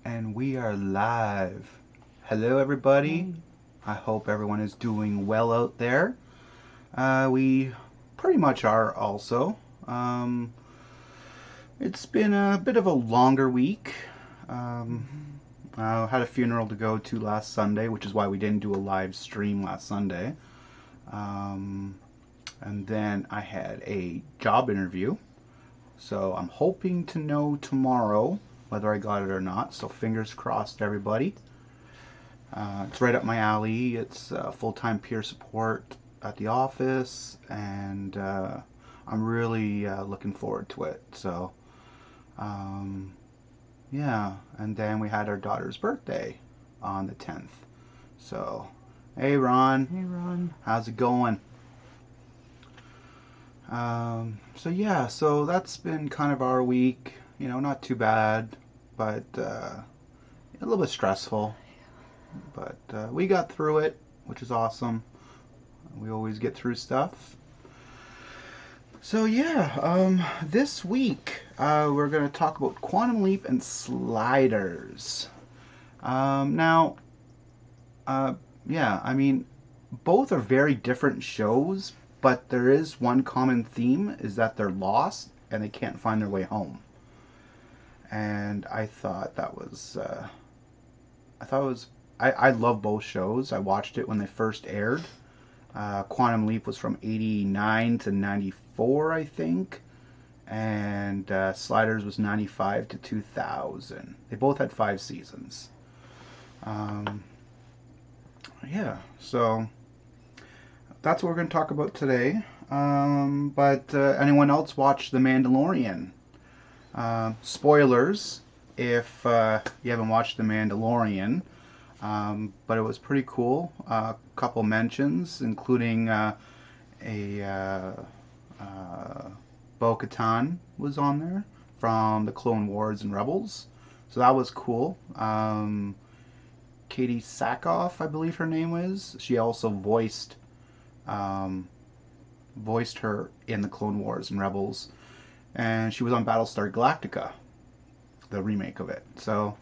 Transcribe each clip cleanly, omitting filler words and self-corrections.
And we are live. Hello, everybody. Hey. I hope everyone is doing well out there. We pretty much are also. Um, it's been a bit of a longer week. Um, I had a funeral to go to last Sunday, which is why we didn't do a live stream last Sunday. Um, and then I had a job interview. So I'm hoping to know tomorrow whether I got it or not. So fingers crossed, everybody. It's right up my alley. It's full-time peer support at the office, and I'm really looking forward to it. So, um, yeah. And then we had our daughter's birthday on the 10th. So, hey, Ron. Hey, Ron. How's it going? So yeah, so that's been kind of our week. You know, not too bad, but a little bit stressful. But we got through it, which is awesome. We always get through stuff. So yeah, this week we're going to talk about Quantum Leap and Sliders. Now, yeah, I mean, both are very different shows, but there is one common theme, is that they're lost and they can't find their way home. And I thought that was, I love both shows. I watched it when they first aired. Quantum Leap was from 89 to 94, I think. And Sliders was 95 to 2000. They both had 5 seasons. Um, yeah, so that's what we're going to talk about today. But anyone else watch The Mandalorian? Spoilers if you haven't watched The Mandalorian. But it was pretty cool. A couple mentions, including Bo-Katan was on there from the Clone Wars and Rebels. So that was cool. Katie Sackhoff, I believe her name is. She also um, voiced her in the Clone Wars and Rebels, and she was on Battlestar Galactica, the remake of it. So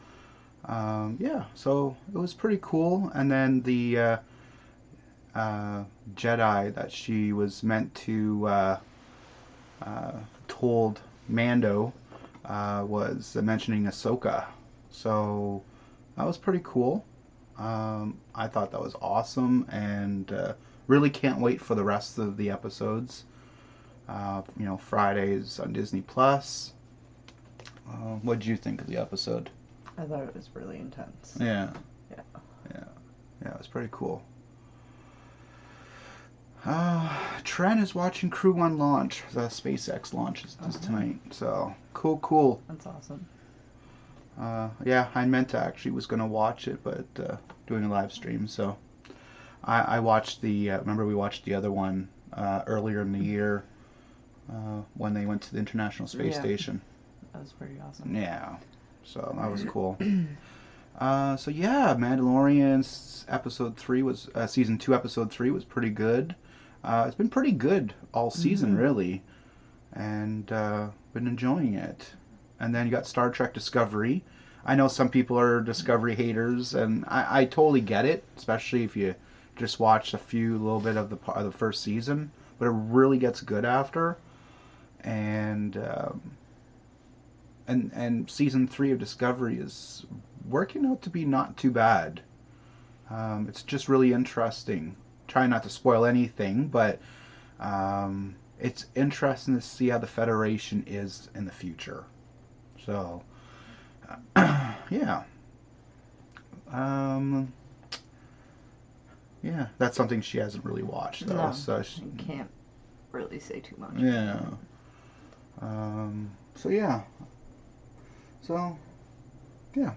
yeah, so it was pretty cool. And then the Jedi that she was meant to told Mando was mentioning Ahsoka. So that was pretty cool. I thought that was awesome, and really can't wait for the rest of the episodes. Fridays on Disney Plus. What did you think of the episode? I thought it was really intense. Yeah. Yeah. Yeah, it was pretty cool. Trent is watching Crew 1 launch. The SpaceX launch is tonight. So, cool. That's awesome. Yeah, I meant to actually was going to watch it, but doing a live stream. So, I watched remember we watched the other one earlier in the year when they went to the International Space Station. That was pretty awesome. Yeah, so that was cool. So yeah, Mandalorian's episode 3 was season 2 episode 3 was pretty good. It's been pretty good all season really, and been enjoying it. And then you got Star Trek Discovery. I know some people are Discovery haters, and I totally get it, especially if you just watch a little bit of the first season. But it really gets good after, and season 3 of Discovery is working out to be not too bad. It's just really interesting. Trying not to spoil anything, but it's interesting to see how the Federation is in the future. So, yeah. Yeah, that's something she hasn't really watched, though. No, so you can't really say too much. Yeah. So, yeah. So, yeah.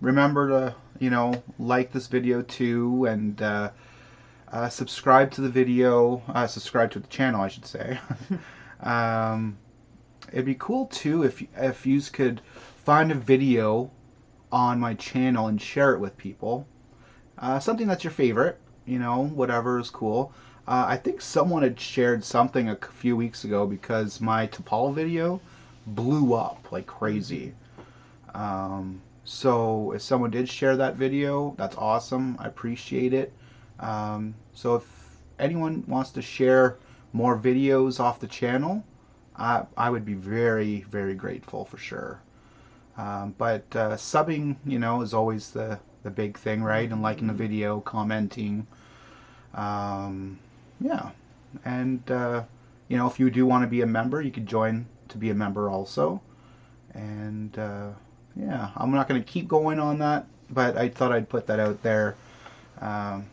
Remember to, like this video too, and subscribe to the video, subscribe to the channel, I should say. It'd be cool too if you could find a video on my channel and share it with people. Something that's your favorite, whatever is cool. I think someone had shared something a few weeks ago because my T'Pol video blew up like crazy. So if someone did share that video, that's awesome. I appreciate it. So if anyone wants to share more videos off the channel, I would be very, very grateful for sure. But subbing, is always the big thing, right? And liking the video, commenting. Yeah. And, if you do want to be a member, you could join to be a member also. And, yeah, I'm not going to keep going on that, but I thought I'd put that out there. Um,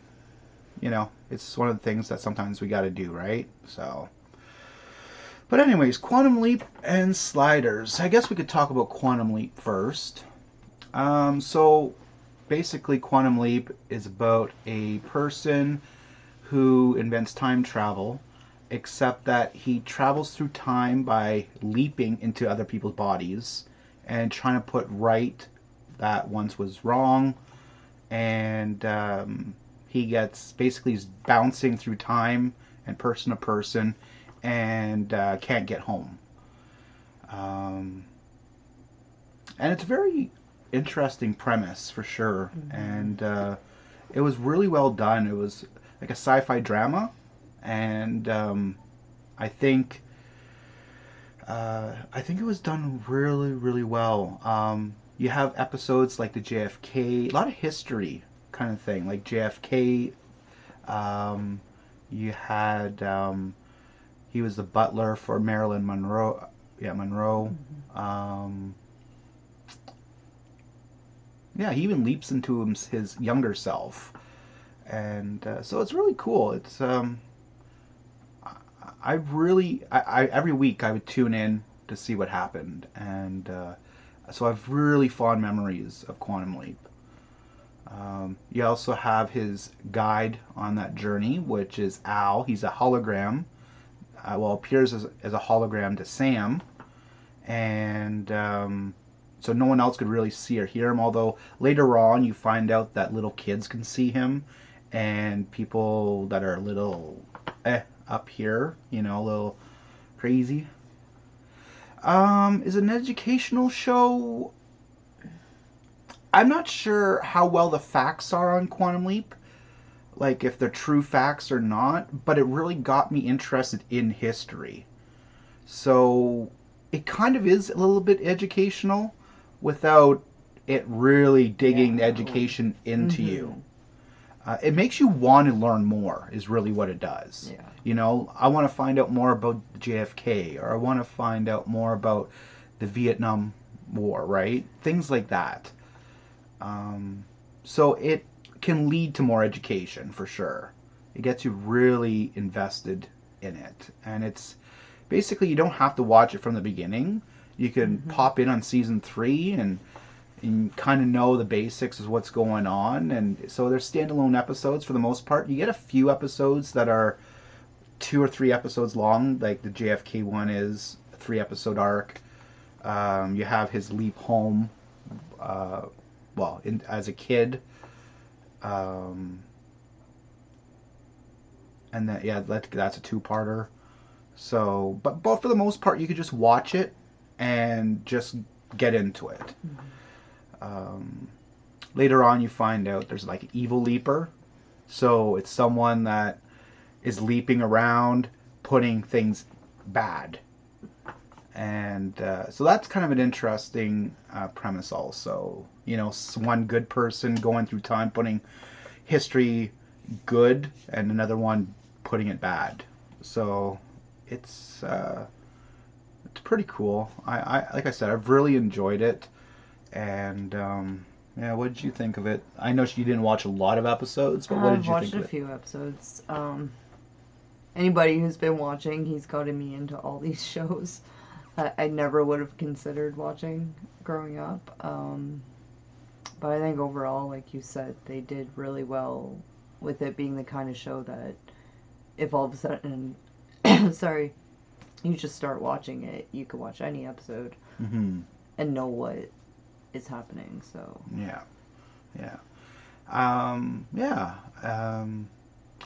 it's one of the things that sometimes we got to do, right? So, but anyways, Quantum Leap and Sliders. I guess we could talk about Quantum Leap first. So basically, Quantum Leap is about a person who invents time travel, except that he travels through time by leaping into other people's bodies and trying to put right that once was wrong. And he gets basically he's bouncing through time and person to person and can't get home. And it's a very interesting premise for sure. And it was really well done. It was like a sci-fi drama, and I think it was done really, really well. You have episodes like the JFK, a lot of history kind of thing, like JFK. You had he was the butler for Marilyn Monroe. Yeah, Monroe. Yeah, he even leaps into his younger self, and so it's really cool. It's I every week I would tune in to see what happened, and so I've really fond memories of Quantum Leap. You also have his guide on that journey, which is Al. He's a hologram. Appears as a hologram to Sam, and so no one else could really see or hear him. Although later on, you find out that little kids can see him, and people that are a little up here, a little crazy. Is it an educational show? I'm not sure how well the facts are on Quantum Leap, like if they're true facts or not, but it really got me interested in history. So it kind of is a little bit educational without it really digging education into you. It makes you want to learn more, is really what it does. Yeah. I want to find out more about JFK, or I want to find out more about the Vietnam War, right? Things like that. So it can lead to more education for sure. It gets you really invested in it. And it's basically, you don't have to watch it from the beginning. You can pop in on season 3 and kind of know the basics of what's going on. And so there's standalone episodes for the most part. You get a few episodes that are 2 or 3 episodes long, like the JFK one is a 3-episode arc. You have his leap home, as a kid. And that's a 2-parter. So, but for the most part, you could just watch it and just get into it. Later on, you find out there's like an evil leaper. So it's someone that is leaping around, putting things bad. And so that's kind of an interesting premise also. One good person going through time, putting history good, and another one putting it bad. So it's pretty cool. I like I said, I've really enjoyed it. And yeah, what did you think of it? I know you didn't watch a lot of episodes, but what did you think of it? I've watched a few episodes. Anybody who's been watching, he's gotten me into all these shows that I never would have considered watching growing up. But I think overall, like you said, they did really well with it being the kind of show that if all of a sudden, sorry, you just start watching it, you could watch any episode and know what is happening. So yeah.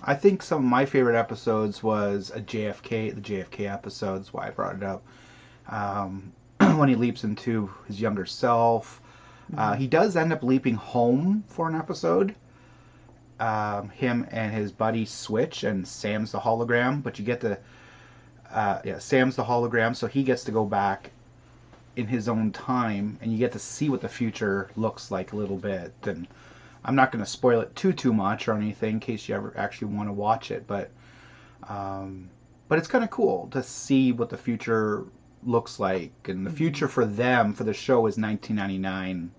I think some of my favorite episodes was the JFK episodes. Why I brought it up. when he leaps into his younger self. He does end up leaping home for an episode. Him and his buddy switch, and Sam's the hologram, but you get the Sam's the hologram, so he gets to go back in his own time, and you get to see what the future looks like a little bit. And I'm not going to spoil it too much or anything in case you ever actually want to watch it, but it's kind of cool to see what the future looks like. And the future for them, for the show, is 1999.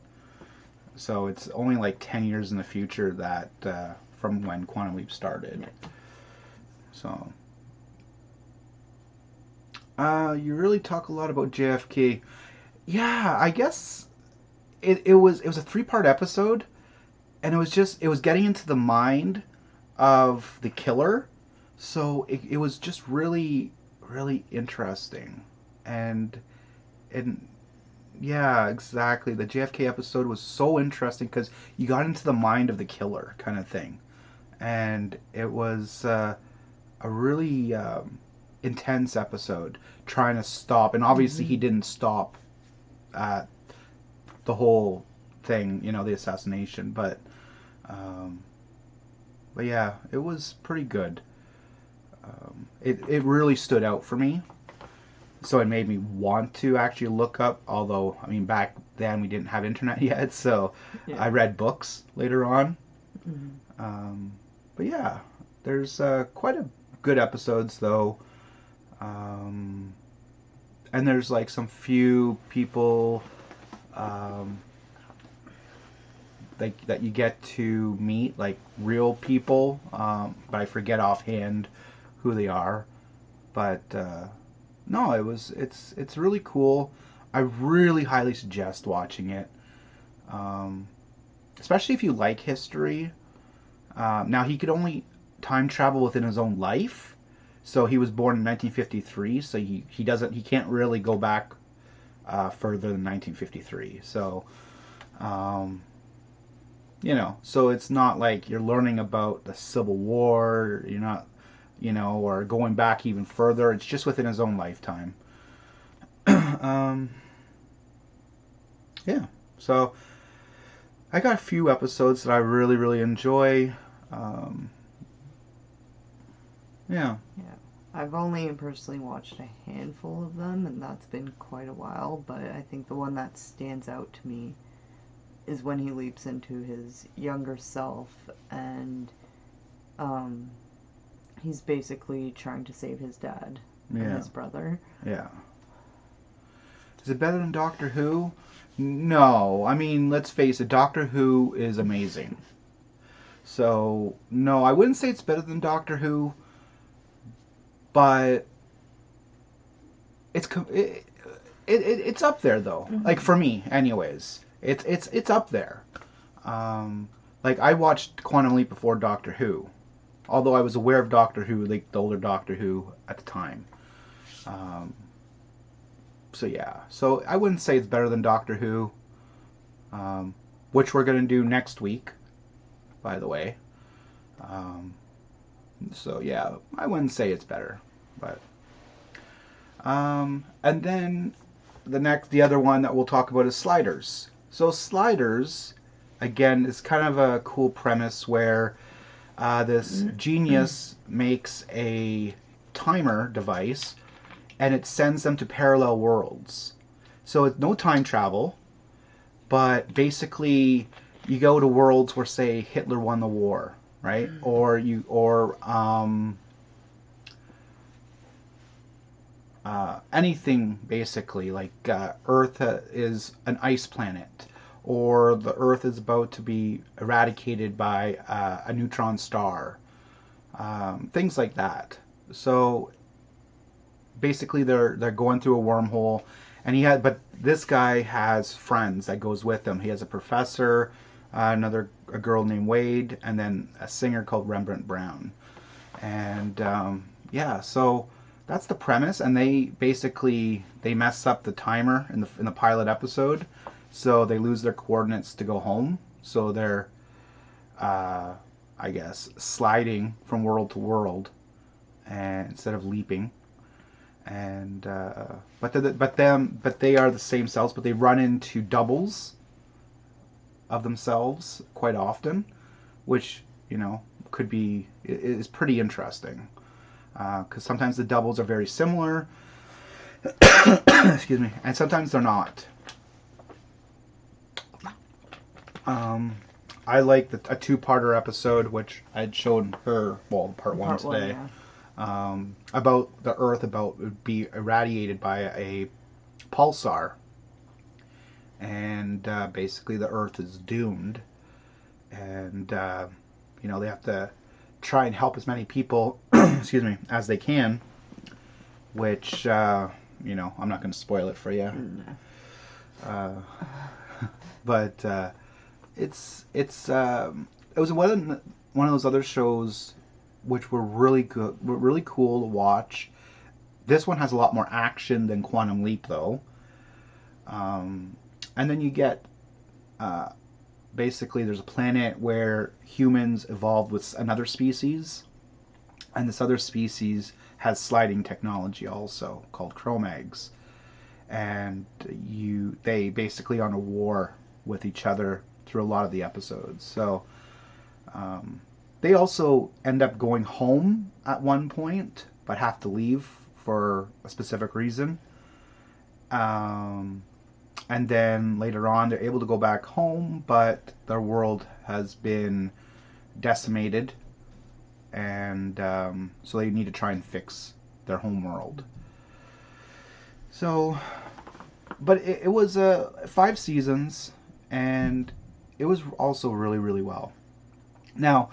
So it's only like 10 years in the future that from when Quantum Leap started. So you really talk a lot about JFK. Yeah, I guess it was a 3-part episode, and it was getting into the mind of the killer. So it was just really, really interesting. And yeah, exactly. The JFK episode was so interesting because you got into the mind of the killer, kind of thing. And it was a really intense episode, trying to stop. And obviously he didn't stop the whole thing, the assassination. But yeah, it was pretty good. It really stood out for me. So it made me want to actually look up, although, I mean, back then we didn't have internet yet, so I read books later on. But yeah, there's quite a good episodes, though. And there's like some few people that you get to meet, like real people, but I forget offhand who they are. But no, it's really cool. I really highly suggest watching it, especially if you like history. Now he could only time travel within his own life, so he was born in 1953. So he can't really go back further than 1953. So so it's not like you're learning about the Civil War. You're not or going back even further. It's just within his own lifetime. Yeah. So I got a few episodes that I really, really enjoy. Yeah. I've only personally watched a handful of them, and that's been quite a while, but I think the one that stands out to me is when he leaps into his younger self, and he's basically trying to save his dad and his brother. Yeah. Is it better than Doctor Who? No. I mean, let's face it, Doctor Who is amazing. So, no, I wouldn't say it's better than Doctor Who, but it's up there, though. Like, for me, anyways. It's up there. Like, I watched Quantum Leap before Doctor Who. Although I was aware of Doctor Who, like the older Doctor Who at the time. So yeah. So I wouldn't say it's better than Doctor Who. Which we're going to do next week, by the way. So yeah, I wouldn't say it's better. But and then the other one that we'll talk about is Sliders. So Sliders, again, is kind of a cool premise where this genius makes a timer device, and it sends them to parallel worlds. So it's no time travel, but basically you go to worlds where, say, Hitler won the war, right? Or anything basically, like Earth is an ice planet, or the Earth is about to be eradicated by a neutron star, things like that. So basically, they're going through a wormhole, and but this guy has friends that goes with him. He has a professor, a girl named Wade, and then a singer called Rembrandt Brown, and yeah, so that's the premise. And they mess up the timer in the pilot episode. So they lose their coordinates to go home. So they're, I guess, sliding from world to world, and instead of leaping. and but they are the same selves, but they run into doubles of themselves quite often, which could be is pretty interesting because sometimes the doubles are very similar, excuse me, and sometimes they're not. I like a two-parter episode, which I'd shown her, well, part one today, about the Earth about would be irradiated by a pulsar, and basically the Earth is doomed, and they have to try and help as many people, excuse me, as they can. Which I'm not going to spoil it for you, but it was one of those other shows which were really good, were really cool to watch. This one has a lot more action than Quantum Leap, though. And then you get basically there's a planet where humans evolved with another species, and this other species has sliding technology also called Chromags, and they basically are on a war with each other through a lot of the episodes. So they also end up going home at one point, but have to leave for a specific reason. And then later on, they're able to go back home, but their world has been decimated, and so they need to try and fix their home world. So, but it was 5 seasons, and it was also really, really well. Now,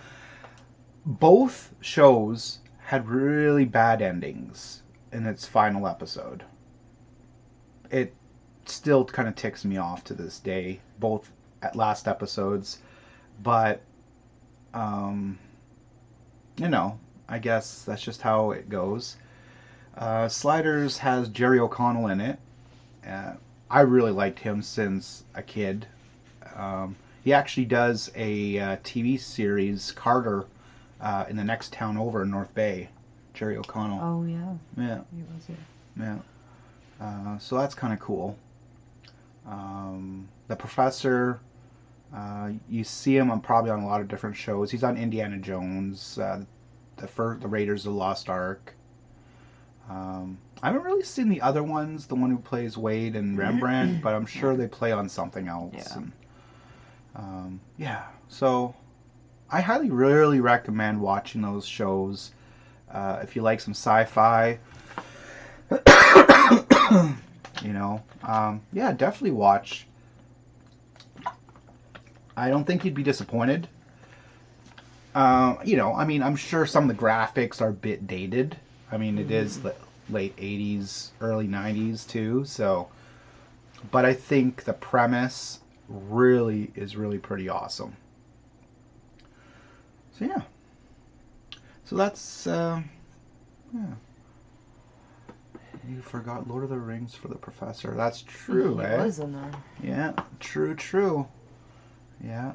both shows had really bad endings in its final episode. It still kind of ticks me off to this day, both at last episodes, but I guess that's just how it goes. Sliders has Jerry O'Connell in it. I really liked him since a kid. He actually does a TV series, Carter, in the next town over in North Bay. Jerry O'Connell. Oh, yeah. Yeah. He was here. Yeah. So that's kind of cool. The Professor, you see him probably on a lot of different shows. He's on Indiana Jones, the Raiders of the Lost Ark. I haven't really seen the other ones, the one who plays Wade and Rembrandt, but I'm sure they play on something else. Yeah. And, so I highly, really recommend watching those shows if you like some sci-fi. Definitely watch. I don't think you'd be disappointed. I'm sure some of the graphics are a bit dated. I mean, it is the late 80s, early 90s too, so. But I think the premise really is really pretty awesome. So, yeah. So that's, You forgot Lord of the Rings for the Professor. That's true, He was in there. Yeah, true. Yeah.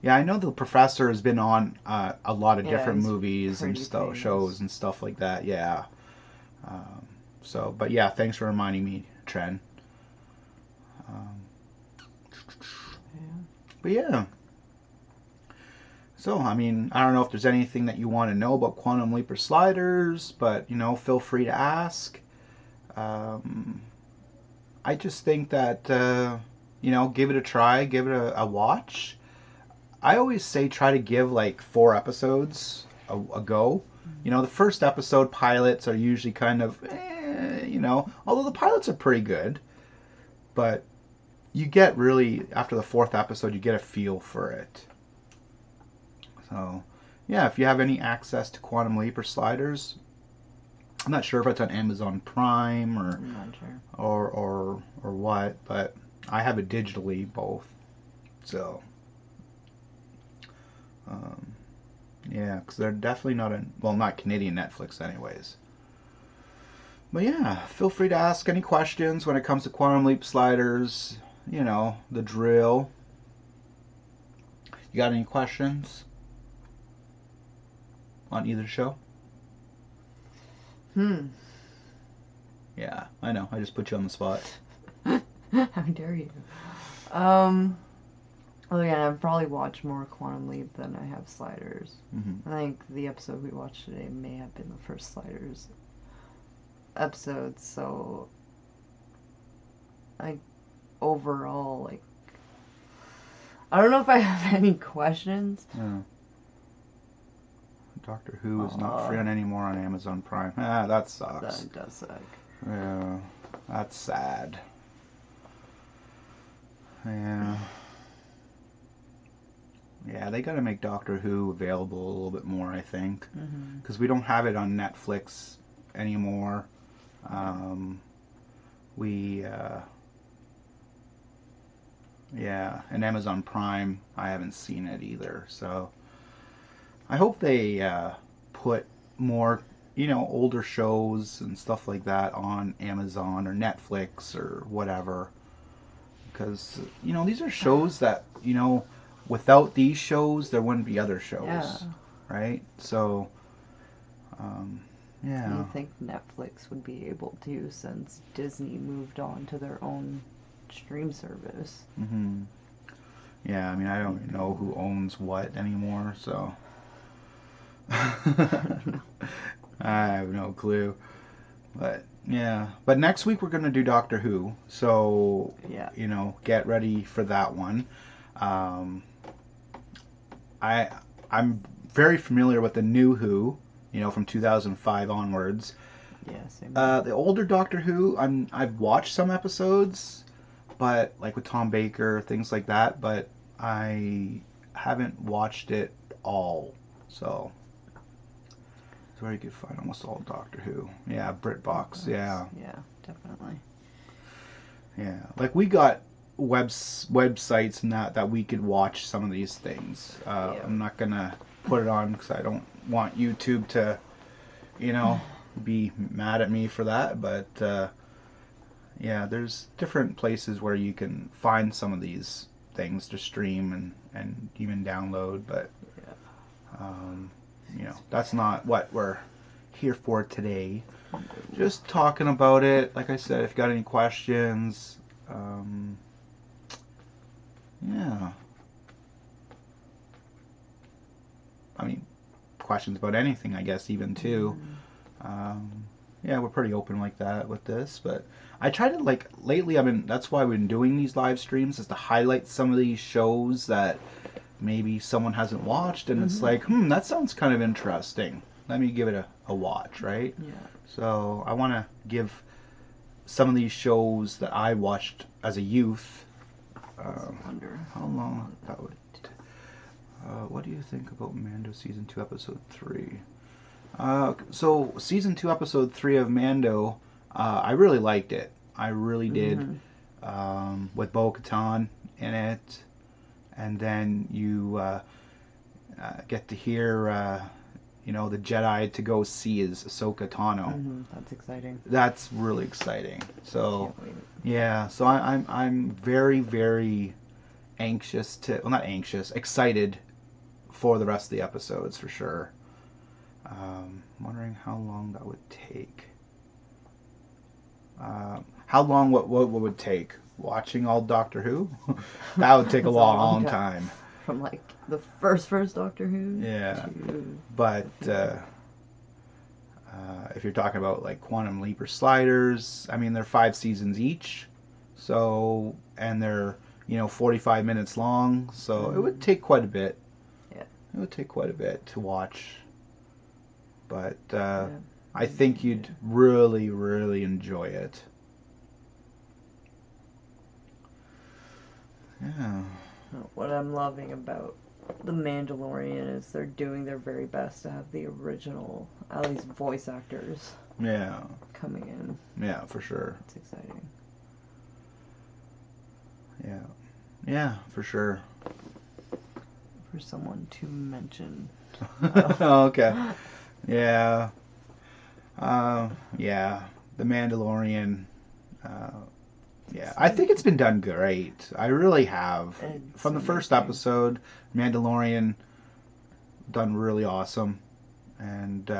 Yeah, I know the Professor has been on a lot of different movies and shows and stuff like that. Yeah. But yeah, thanks for reminding me, Tren. But yeah. So, I mean, I don't know if there's anything that you want to know about Quantum Leap or Sliders, but, feel free to ask. I just think that, give it a try, give it a watch. I always say try to give like 4 episodes a go. The first episode pilots are usually kind of, although the pilots are pretty good, but you get really, after the 4th episode, you get a feel for it. So, yeah, if you have any access to Quantum Leap or Sliders, I'm not sure if it's on Amazon Prime or I'm not sure. or what, but I have it digitally both. So, because they're definitely not Canadian Netflix anyways. But yeah, feel free to ask any questions when it comes to Quantum Leap, Sliders, the drill. You got any questions on either show? Yeah, I know. I just put you on the spot. How dare you? Well, again, I've probably watched more Quantum Leap than I have Sliders. Mm-hmm. I think the episode we watched today may have been the first Sliders episode, so like overall, like I don't know if I have any questions. Yeah. Doctor Who is not free on anymore on Amazon Prime. Ah, that sucks. That does suck. Yeah, that's sad. Yeah. Yeah, they gotta make Doctor Who available a little bit more, I think. Because we don't have it on Netflix anymore. Yeah, and Amazon Prime, I haven't seen it either. So I hope they put more, older shows and stuff like that on Amazon or Netflix or whatever. Because, these are shows that, without these shows, there wouldn't be other shows. Yeah. Right? So, Do yeah. you think Netflix would be able to since Disney moved on to their own stream service? Mm-hmm. Yeah, I mean, I don't know who owns what anymore, so. I have no clue. But, yeah. But next week we're going to do Doctor Who, so, Yeah. Get ready for that one. I'm very familiar with the new Who, from 2005 onwards. Yeah, same. The older Doctor Who, I've watched some episodes, but like with Tom Baker, things like that, but I haven't watched it all. So it's where you could find almost all Doctor Who. Yeah, BritBox. Yeah. Yeah, definitely. Yeah, like we got websites and that we could watch some of these things. Yeah. I'm not gonna put it on because I don't want YouTube to, be mad at me for that. But yeah, there's different places where you can find some of these things to stream and even download. But that's not what we're here for today. Just talking about it. Like I said, if you got any questions, yeah. I mean, questions about anything, I guess, even too. Yeah, we're pretty open like that with this. But I try to, like, lately, that's why I've been doing these live streams, is to highlight some of these shows that maybe someone hasn't watched, and it's like, that sounds kind of interesting. Let me give it a watch, right? Yeah. So I want to give some of these shows that I watched as a youth. I wonder How long that would. What do you think about Mando season 2 episode 3? So season 2 episode 3 of Mando, I really liked it. I really did. With Bo-Katan in it, and then you get to hear the Jedi to go see is Ahsoka Tano. That's exciting. That's really exciting. So Can't wait. yeah, so I'm very, very anxious to, well, not anxious, excited for the rest of the episodes for sure. Wondering how long that would take. How long what would take watching all Doctor Who? That would take a long time. From like the first Doctor Who. Yeah, to... but if you're talking about like Quantum Leap or Sliders, I mean they're 5 seasons each, so and they're 45 minutes long, so it would take quite a bit. Yeah, it would take quite a bit to watch, but I think you'd really, really enjoy it. Yeah. What I'm loving about The Mandalorian is they're doing their very best to have the original, at least voice actors, coming in. Yeah, for sure. It's exciting. Yeah, for sure. For someone to mention. Okay. Yeah. Yeah. The Mandalorian. Yeah, I think it's been done great. I really have. From the first episode, Mandalorian done really awesome, and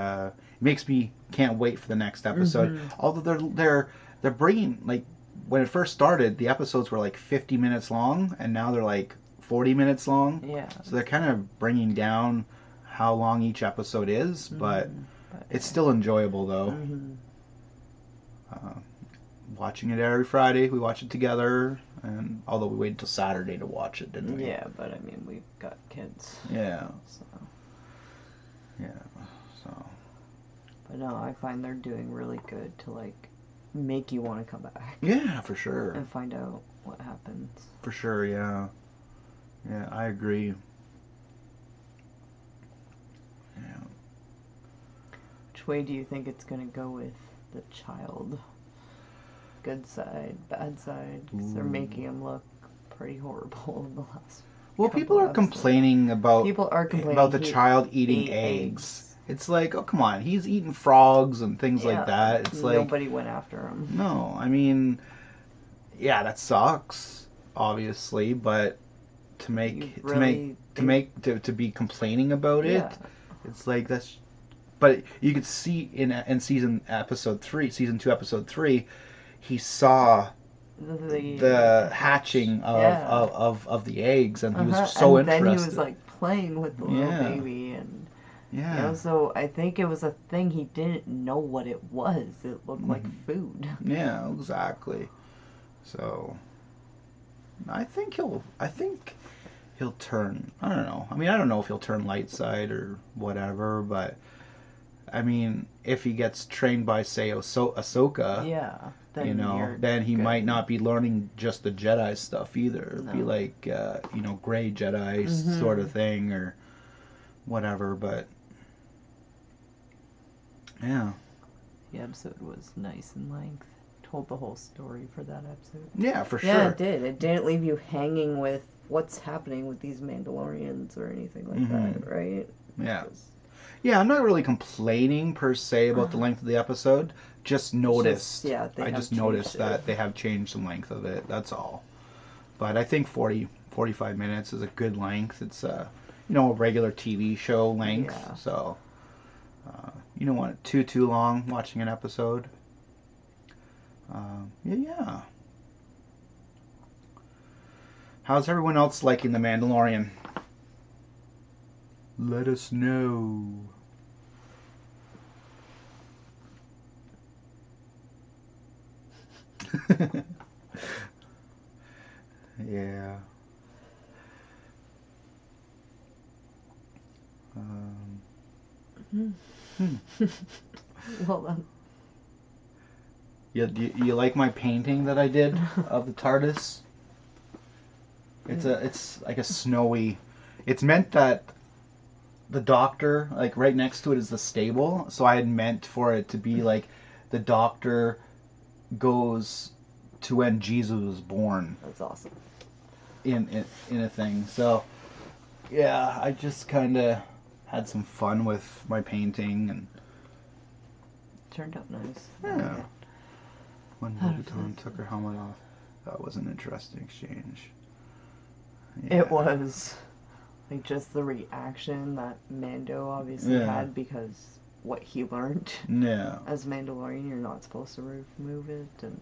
makes me can't wait for the next episode. Although they're bringing, like, when it first started, the episodes were like 50 minutes long, and now they're like 40 minutes long. Yeah. So they're kind of bringing down how long each episode is, but it's still enjoyable though. Watching it every Friday, we watch it together, and although we waited until Saturday to watch it, didn't we? Yeah, but I mean, we've got kids. Yeah. So. Yeah. So. But no, I find they're doing really good to like make you want to come back. Yeah, for sure. And find out what happens. For sure, yeah. Yeah, I agree. Yeah. Which way do you think it's going to go with the child? Good side, bad side? Because they're making him look pretty horrible in the last. Well, people are complaining about the child eating eggs. It's like, oh, come on, he's eating frogs and things like that. It's like nobody went after him. No, I mean, yeah, that sucks, obviously, but to be complaining about it, it's like that's. But you could see in season 2, episode 3, he saw the hatching of the eggs, and he was so and interested. Then he was like playing with the little baby, and so I think it was a thing he didn't know what it was. It looked like food. Yeah, exactly. So I think he'll turn. I don't know. I mean, I don't know if he'll turn light side or whatever, but I mean, if he gets trained by, say, Ahsoka, then he might not be learning just the Jedi stuff either. It'd be like, gray Jedi sort of thing or whatever, but yeah. The episode was nice in length. Told the whole story for that episode. Yeah, for sure. Yeah, it did. It didn't leave you hanging with what's happening with these Mandalorians or anything like that, right? Yeah. Yeah, I'm not really complaining per se about the length of the episode. Just noticed. I just noticed that they have changed the length of it. That's all. But I think 45 minutes is a good length. It's a regular TV show length. Yeah. So you don't want it too long watching an episode. Yeah. How's everyone else liking The Mandalorian? Let us know. Yeah. Well then. Yeah, you like my painting that I did of the TARDIS? It's like a snowy. It's meant that the Doctor, like right next to it is the stable, so I had meant for it to be like the Doctor goes to when Jesus was born. That's awesome. In a thing. So yeah, I just kind of had some fun with my painting and turned out nice. Yeah. When Bo-Katan took her helmet off, that was an interesting exchange. Yeah. It was. Like, just the reaction that Mando obviously had, because what he learned as Mandalorian, you're not supposed to remove it. And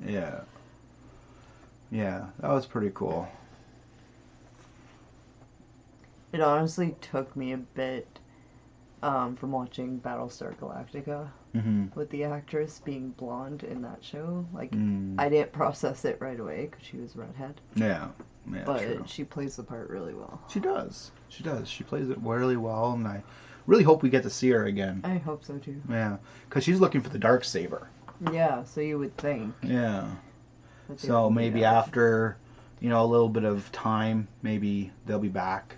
yeah, that was pretty cool. It honestly took me a bit from watching Battlestar Galactica with the actress being blonde in that show. Like, I didn't process it right away because she was redhead. Yeah, but true. She plays the part really well. She does. She plays it really well, and I really hope we get to see her again. I hope so too. Yeah, because she's looking for the Darksaber. Yeah, so you would think. Yeah. So maybe after, a little bit of time, maybe they'll be back.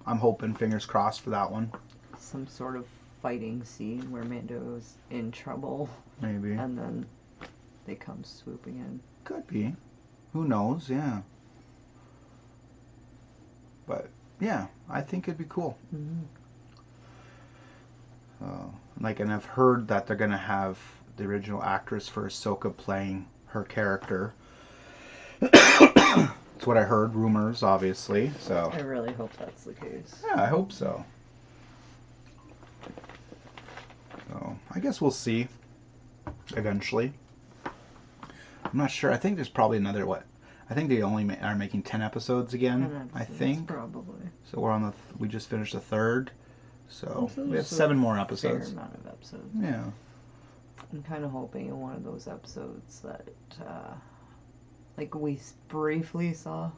I'm hoping, fingers crossed for that one. Some sort of fighting scene where Mando's in trouble. Maybe. And then they come swooping in. Could be. Who knows, yeah. But, yeah, I think it'd be cool. Mm-hmm. And I've heard that they're going to have the original actress for Ahsoka playing her character. That's what I heard, rumors, obviously. So I really hope that's the case. Yeah, I hope so. So I guess we'll see eventually. I'm not sure. I think there's probably another, what? I think they only are making 10 episodes again, 10 episodes, I think. Probably. So we're on we just finished the third. So we have there's 7 more a episodes. fair amount of episodes. Yeah. I'm kind of hoping in one of those episodes that, like, we briefly saw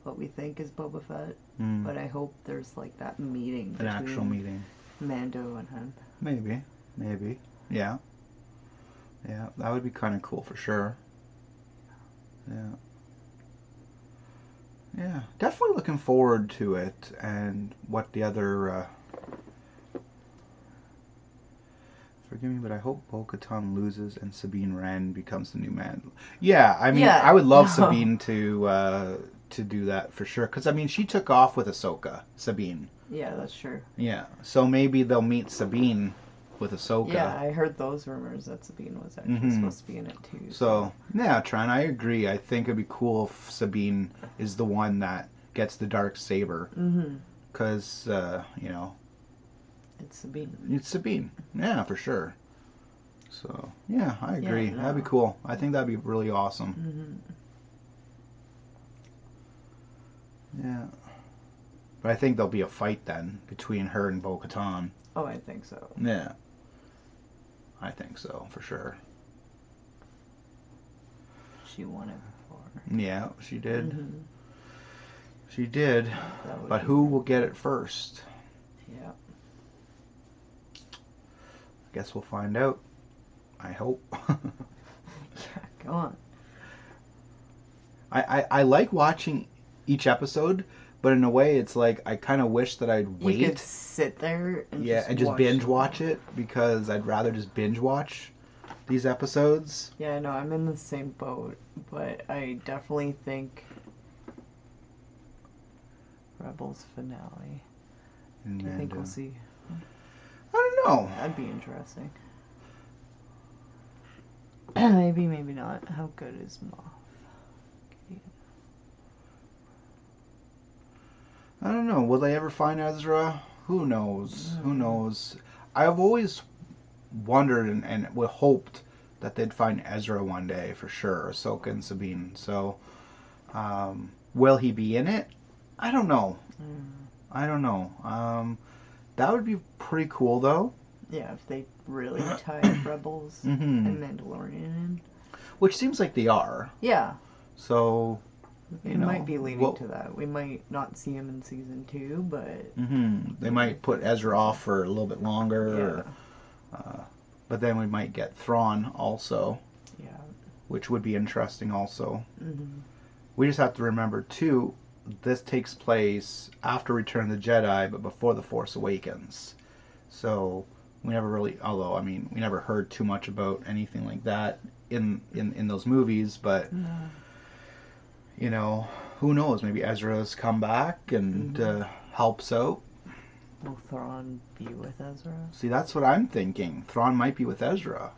what we think is Boba Fett, but I hope there's, like, that meeting. An actual meeting. Mando and him. Maybe. Yeah. Yeah, that would be kind of cool for sure. Yeah. Yeah, definitely looking forward to it, and what the other... Forgive me, but I hope Bo-Katan loses and Sabine Wren becomes the new man. Yeah, I mean, I would love Sabine to do that for sure, because I mean, she took off with Ahsoka, Sabine. Yeah, that's true. Yeah, so maybe they'll meet Sabine with Ahsoka. Yeah, I heard those rumors that Sabine was actually supposed to be in it too. So yeah, Tran, I agree. I think it'd be cool if Sabine is the one that gets the dark saber, because you know, it's Sabine. It's Sabine. Yeah, for sure. So yeah, I agree. Yeah, no. That'd be cool. I think that'd be really awesome. Yeah. But I think there'll be a fight then between her and Bo-Katan. Oh, I think so. Yeah. I think so, for sure. She won it before. Yeah, she did. She did. But who will get it first? Yeah. I guess we'll find out. I hope. Yeah, go on. I like watching each episode, but in a way it's like I kind of wish that I'd wait. You could sit there and just binge watch it, because I'd rather just binge watch these episodes. Yeah, no, I'm in the same boat, but I definitely think Rebels finale. Do you think we'll see? I don't know. That'd be interesting. Maybe, maybe not. How good is Moff? I don't know. Will they ever find Ezra? Who knows? Who knows? I've always wondered and hoped that they'd find Ezra one day for sure. Ahsoka and Sabine. So, will he be in it? I don't know. I don't know. That would be pretty cool, though. Yeah, if they really tied Rebels and Mandalorian in. Which seems like they are. Yeah. So, It might be leading to that. We might not see him in season 2, but... They might put Ezra off for a little bit longer. Yeah. But then we might get Thrawn also. Yeah. Which would be interesting also. We just have to remember, too, this takes place after Return of the Jedi, but before The Force Awakens. So, we never really... Although, I mean, we never heard too much about anything like that in those movies, but... No. You know, who knows? Maybe Ezra's come back and helps out. Will Thrawn be with Ezra? See, that's what I'm thinking. Thrawn might be with Ezra.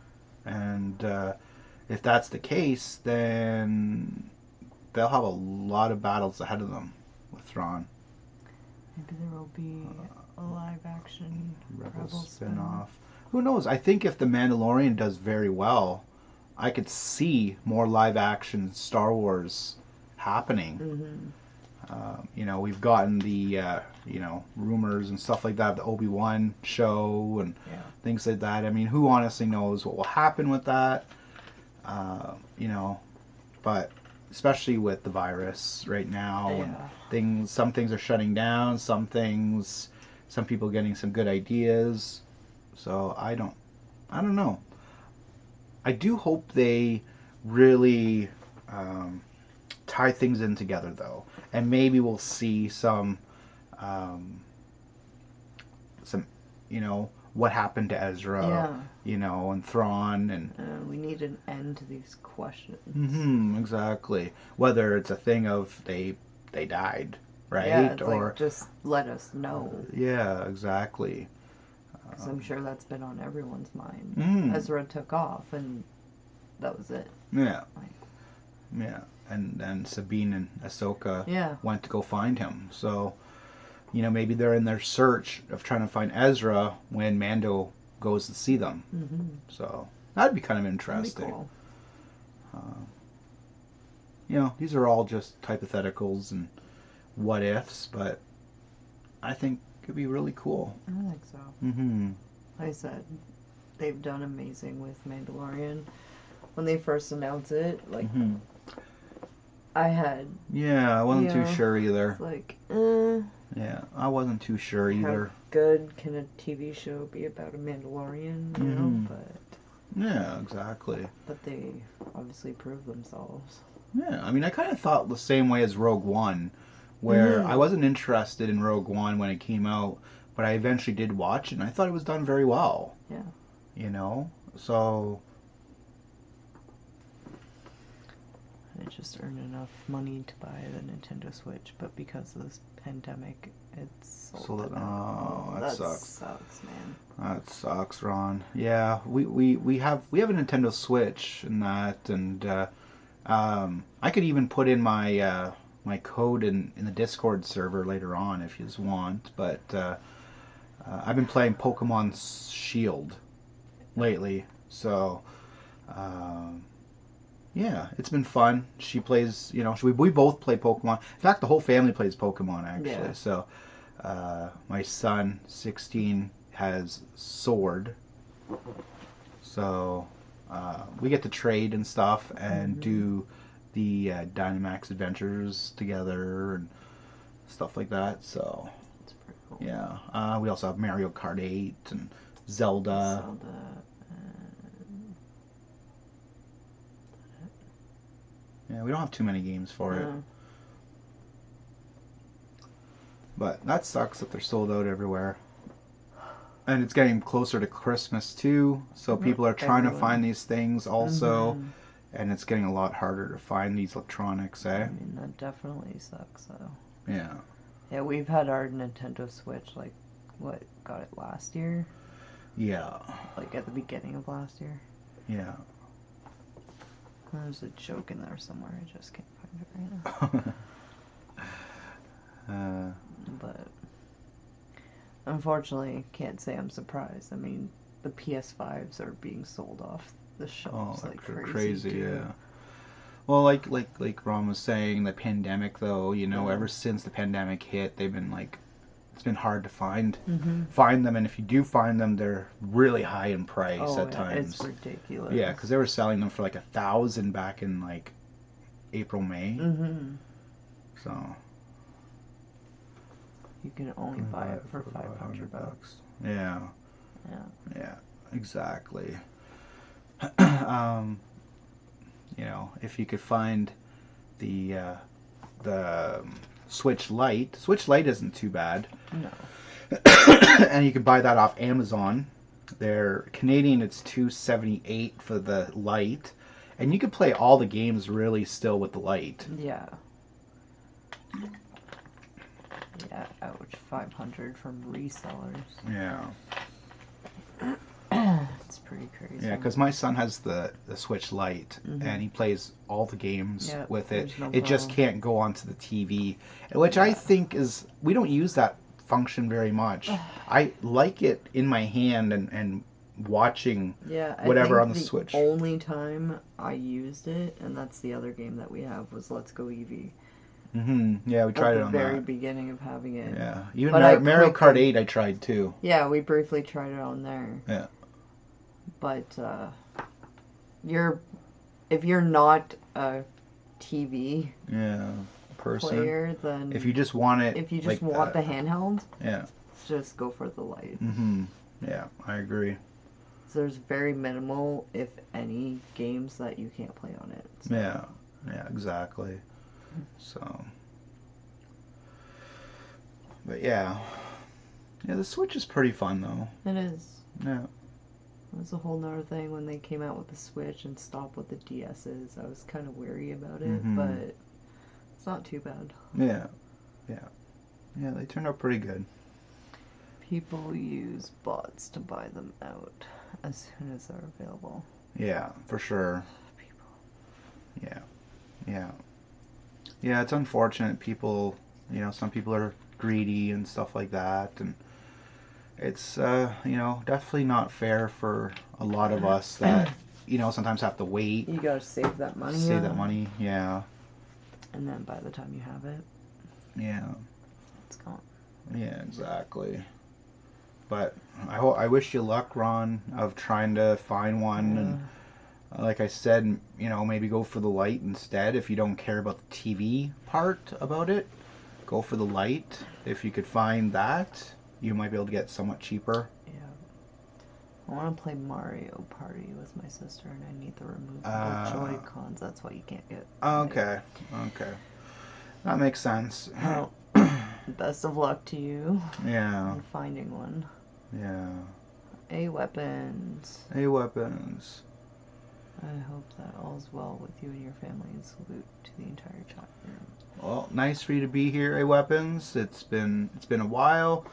And if that's the case, then they'll have a lot of battles ahead of them with Thrawn. Maybe there will be a live-action Rebels spin-off. Who knows? I think if The Mandalorian does very well, I could see more live-action Star Wars happening. You know, we've gotten the you know, rumors and stuff like that of the Obi-Wan show and things like that. I mean, who honestly knows what will happen with that? You know, but especially with the virus right now, and some things are shutting down, some people getting some good ideas. So I don't know. I do hope they really tie things in together, though, and maybe we'll see some, you know, what happened to Ezra, you know, and Thrawn, and we need an end to these questions. Exactly. Whether it's a thing of they died, right? Yeah, it's or like, just let us know. Yeah, exactly. Because I'm sure that's been on everyone's mind. Ezra took off, and that was it. Yeah. Yeah. And then Sabine and Ahsoka went to go find him. So, you know, maybe they're in their search of trying to find Ezra when Mando goes to see them. Mm-hmm. So that'd be kind of That'd interesting. be cool. These are all just hypotheticals and what ifs, but I think it'd be really cool. I think so. Mm-hmm. Like I said, they've done amazing with Mandalorian. When they first announced it, like, Mm-hmm. I had... Yeah, I wasn't too sure either. It's like, Yeah, I wasn't too sure either. How good can a TV show be about a Mandalorian, you know? But... Yeah, exactly. But they obviously proved themselves. Yeah, I mean, I kind of thought the same way as Rogue One, where I wasn't interested in Rogue One when it came out, but I eventually did watch it, and I thought it was done very well. Yeah. You know? So... I just earned enough money to buy the Nintendo Switch, but because of this pandemic, it's sold out. Oh, that sucks. Sucks, man. That sucks, Ron. Yeah, we have a Nintendo Switch and that, and I could even put in my my code in the Discord server later on if you want. But I've been playing Pokemon Shield lately, so yeah, it's been fun. She plays, we both play Pokemon. In fact, the whole family plays Pokemon actually. Yeah. So my son, 16, has Sword. So we get to trade and stuff and do the Dynamax adventures together and stuff like that. So It's pretty cool. yeah, we also have Mario Kart 8 and Zelda. Yeah, we don't have too many games for it. But that sucks that they're sold out everywhere. And it's getting closer to Christmas too, so people are trying to find these things also. And it's getting a lot harder to find these electronics, eh? I mean, that definitely sucks, though. Yeah. Yeah, we've had our Nintendo Switch, like, got it last year? Yeah. Like, at the beginning of last year? Yeah. There's a joke in there somewhere, I just can't find it right now. But, unfortunately, can't say I'm surprised. I mean, the PS5s are being sold off the shelves like crazy too. Yeah. Well, like Ron was saying, the pandemic though, ever since the pandemic hit, they've been like, it's been hard to find them, and if you do find them, they're really high in price at times. It's ridiculous. Yeah, because they were selling them for like $1,000 back in like April, May. So you can only buy it for $500. Yeah. Yeah. Yeah. Exactly. If you could find the Switch Lite. Switch Lite isn't too bad. No. And you can buy that off Amazon. They're Canadian, it's $278 for the Lite. And you can play all the games really still with the Lite. Yeah. Yeah, ouch. $500 from resellers. Yeah. It's pretty crazy. Yeah, because my son has the Switch Lite, and he plays all the games with it. It just can't go onto the TV, which I think is... We don't use that function very much. I like it in my hand and watching whatever on the Switch. The only time I used it, and that's the other game that we have, was Let's Go Eevee. Yeah, we tried it on the very that. beginning of having it. Yeah, even Mario Kart 8 I tried too. Yeah, we briefly tried it on there. Yeah. But if you're not a TV player, then if you just want it, if you just want the handheld, yeah, just go for the Lite. Yeah, I agree. So there's very minimal, if any, games that you can't play on it. So. Yeah, exactly. So, but yeah, the Switch is pretty fun though. It is. Yeah. It was a whole nother thing when they came out with the Switch and stopped with the DS's. I was kind of wary about it, but it's not too bad. Yeah, they turned out pretty good. People use bots to buy them out as soon as they're available. Yeah, for sure. People. Yeah, it's unfortunate. People, some people are greedy and stuff like that, and it's definitely not fair for a lot of us that sometimes have to wait, You gotta save that money. save that money. Yeah. And then by the time you have it, Yeah. it's gone. Yeah, exactly. But I wish you luck, Ron, of trying to find one. And like I said, maybe go for the light instead. If you don't care about the TV part about it, go for the light. If you could find that, you might be able to get somewhat cheaper. Yeah. I want to play Mario Party with my sister, and I need the removable Joy-Cons. That's why you can't get. Okay. Okay. That makes sense. Well, best of luck to you. Yeah. In finding one. Yeah. Weapons. Weapons. I hope that all's well with you and your family, and salute to the entire chapter. Well, nice for you to be here, Weapons. It's been a while.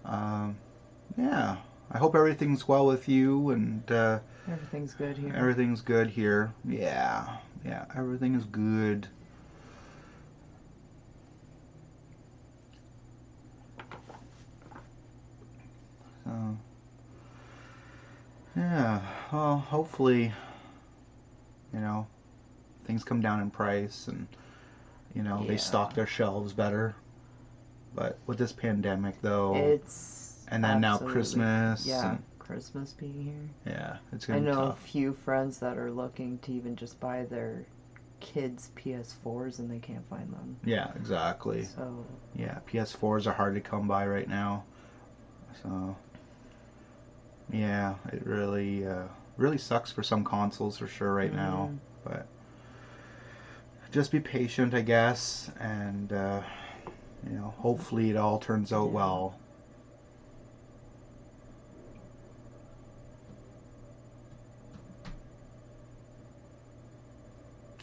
Yeah. I hope everything's well with you, and everything's good here. Everything's good here. Yeah. Yeah. Everything is good. Yeah, well, hopefully, things come down in price and, they stock their shelves better. But with this pandemic, though, and then now Christmas. Yeah, Christmas being here. Yeah, it's going to be tough. I know a few friends that are looking to even just buy their kids' PS4s and they can't find them. Yeah, exactly. So. Yeah, PS4s are hard to come by right now. So. Yeah, it really sucks for some consoles for sure right now, but just be patient, I guess, and hopefully it all turns out well.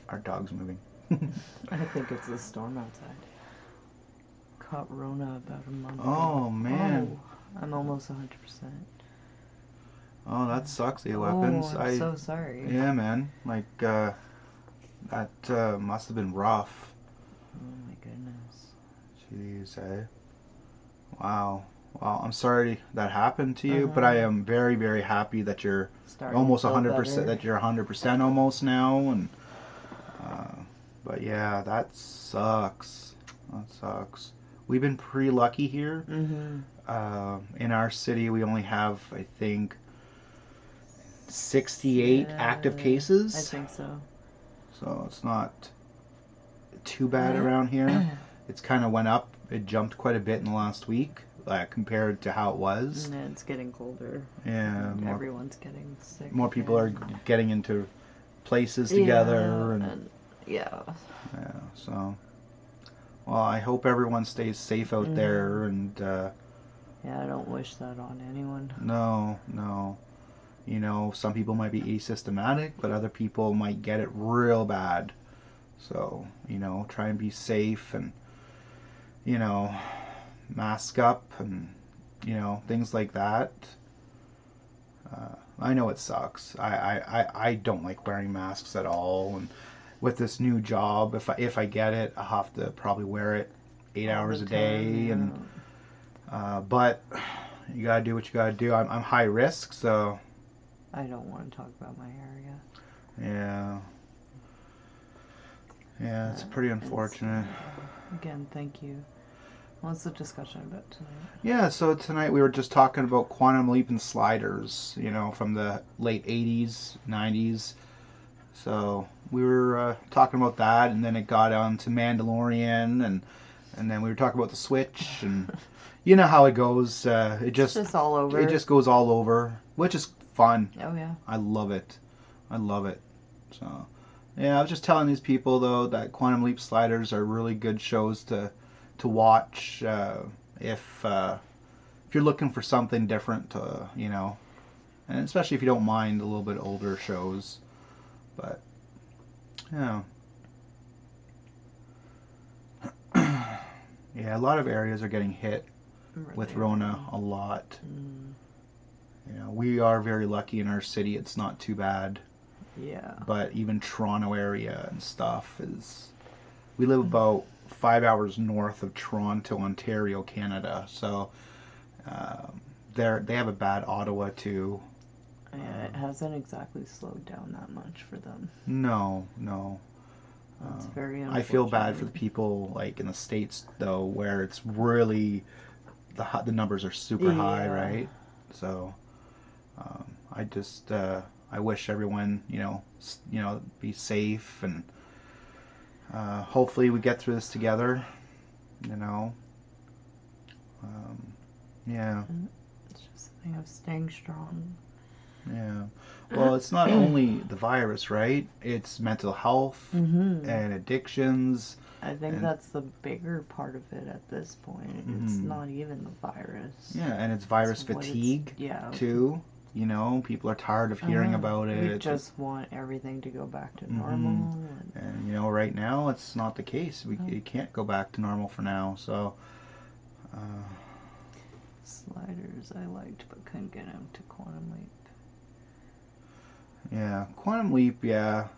Our dog's moving. I think it's the storm outside. Caught Rona about a month ago. Oh man. Oh, I'm almost 100%. Oh, that sucks, Weapons. I'm so sorry. Yeah, man. Like, that must have been rough. Oh, my goodness. Jeez, eh? Wow. Well, I'm sorry that happened to you, but I am very, very happy that you're almost 100%, that you're 100% almost now. And, but yeah, that sucks. That sucks. We've been pretty lucky here. In our city, we only have, I think, 68 active cases. I think so. So it's not too bad around here. It's kind of went up. It jumped quite a bit in the last week compared to how it was. And it's getting colder. Yeah. Everyone's getting sick. More people are getting into places together. And yeah. Yeah, so. Well, I hope everyone stays safe out there. And yeah, I don't wish that on anyone. No. Some people might be asymptomatic, but other people might get it real bad. So, try and be safe and, mask up and, things like that. I know it sucks. I don't like wearing masks at all. And with this new job, if I get it, I'll have to probably wear it 8 hours a day. And but you gotta do what you gotta do. I'm high risk, so. I don't want to talk about my area. Yeah. Yeah, it's pretty unfortunate. Again, thank you. What's the discussion about tonight? Yeah, so tonight we were just talking about quantum leap and sliders, from the late 80s, 90s. So we were talking about that, and then it got on to Mandalorian, and then we were talking about the Switch, and you know how it goes. It's just all over. It just goes all over, which is fun. Oh yeah. I love it. So, yeah, I was just telling these people though that Quantum Leap sliders are really good shows to watch if you're looking for something different, and especially if you don't mind a little bit older shows. But yeah. Yeah, a lot of areas are getting hit with Rona a lot. We are very lucky in our city. It's not too bad. Yeah. But even Toronto area and stuff we live about 5 hours north of Toronto, Ontario, Canada. So they have a bad Ottawa too. Yeah, it hasn't exactly slowed down that much for them. No, no. That's very I feel bad for the unfortunate. people like in the States though, where it's really the numbers are super high, Yeah. right? So I just I wish everyone be safe, and hopefully we get through this together. You know, um, yeah, It's just a thing of staying strong. yeah. Well, it's not only the virus, right? It's mental health Mm-hmm. and addictions, I think and that's the bigger part of it at this point. It's mm, not even the virus. yeah, and it's It's virus what it's, fatigue yeah. too. You know, people are tired of hearing about We it. just want everything to go back to Mm-hmm. normal. And right now it's not the case. It can't go back to normal for now. So, uh, Sliders I liked, but couldn't get him to Quantum Leap. yeah, Quantum Leap. Yeah,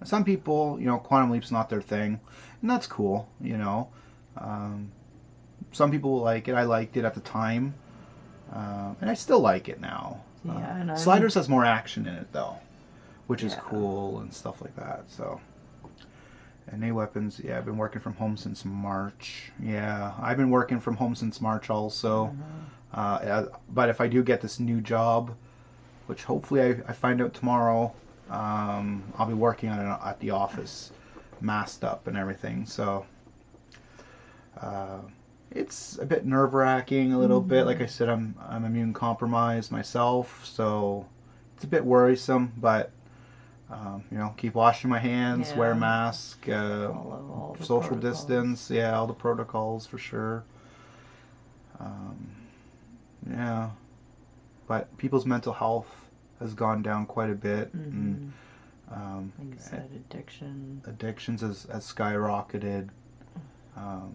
some people, Quantum Leap's not their thing, and that's cool. Um, some people will like it. I liked it at the time, and I still like it now. Yeah, and I'm Sliders has more action in it though, which is yeah. cool and stuff like that. So. And A weapons, yeah, I've been working from home since March. Yeah, I've been working from home since March also. But if I do get this new job, which hopefully I find out tomorrow, I'll be working on it at the office, masked up and everything. So uh, it's a bit nerve wracking, a little bit. Like I said, I'm immune compromised myself, so it's a bit worrisome. But keep washing my hands, wear a Yeah. mask, Follow all the social protocols. distance. Yeah, all the protocols for sure. Um, yeah, but people's mental health has gone down quite a bit, and Like you said, addiction. addictions has skyrocketed. Um,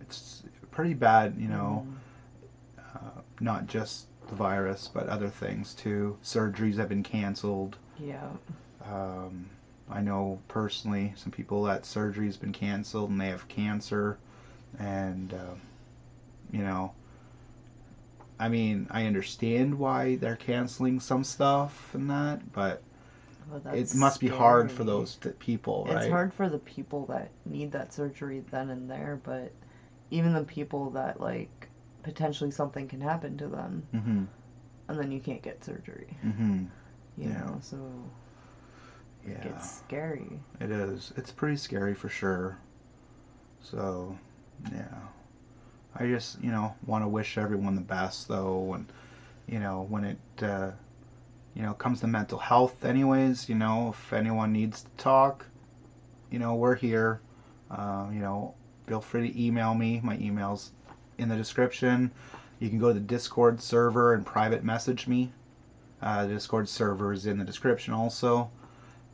it's pretty bad, not just the virus, but other things too. Surgeries have been canceled. Yeah. Um, I know personally some people that surgery has been canceled and they have cancer, and you know, I mean, I understand why they're canceling some stuff and that, but Well, it that's must be hard for scary. those people, It's right? hard for the people that need that surgery then and there, but even the people that like potentially something can happen to them, Mm-hmm. and then you can't get surgery. Mm-hmm. You Yeah. know, so it Yeah. gets scary. It is. It's pretty scary for sure. So, yeah. I just, want to wish everyone the best though, and when it comes to mental health anyways, if anyone needs to talk, we're here. Feel free to email me. My email's in the description. You can go to the Discord server and private message me. The Discord server is in the description also.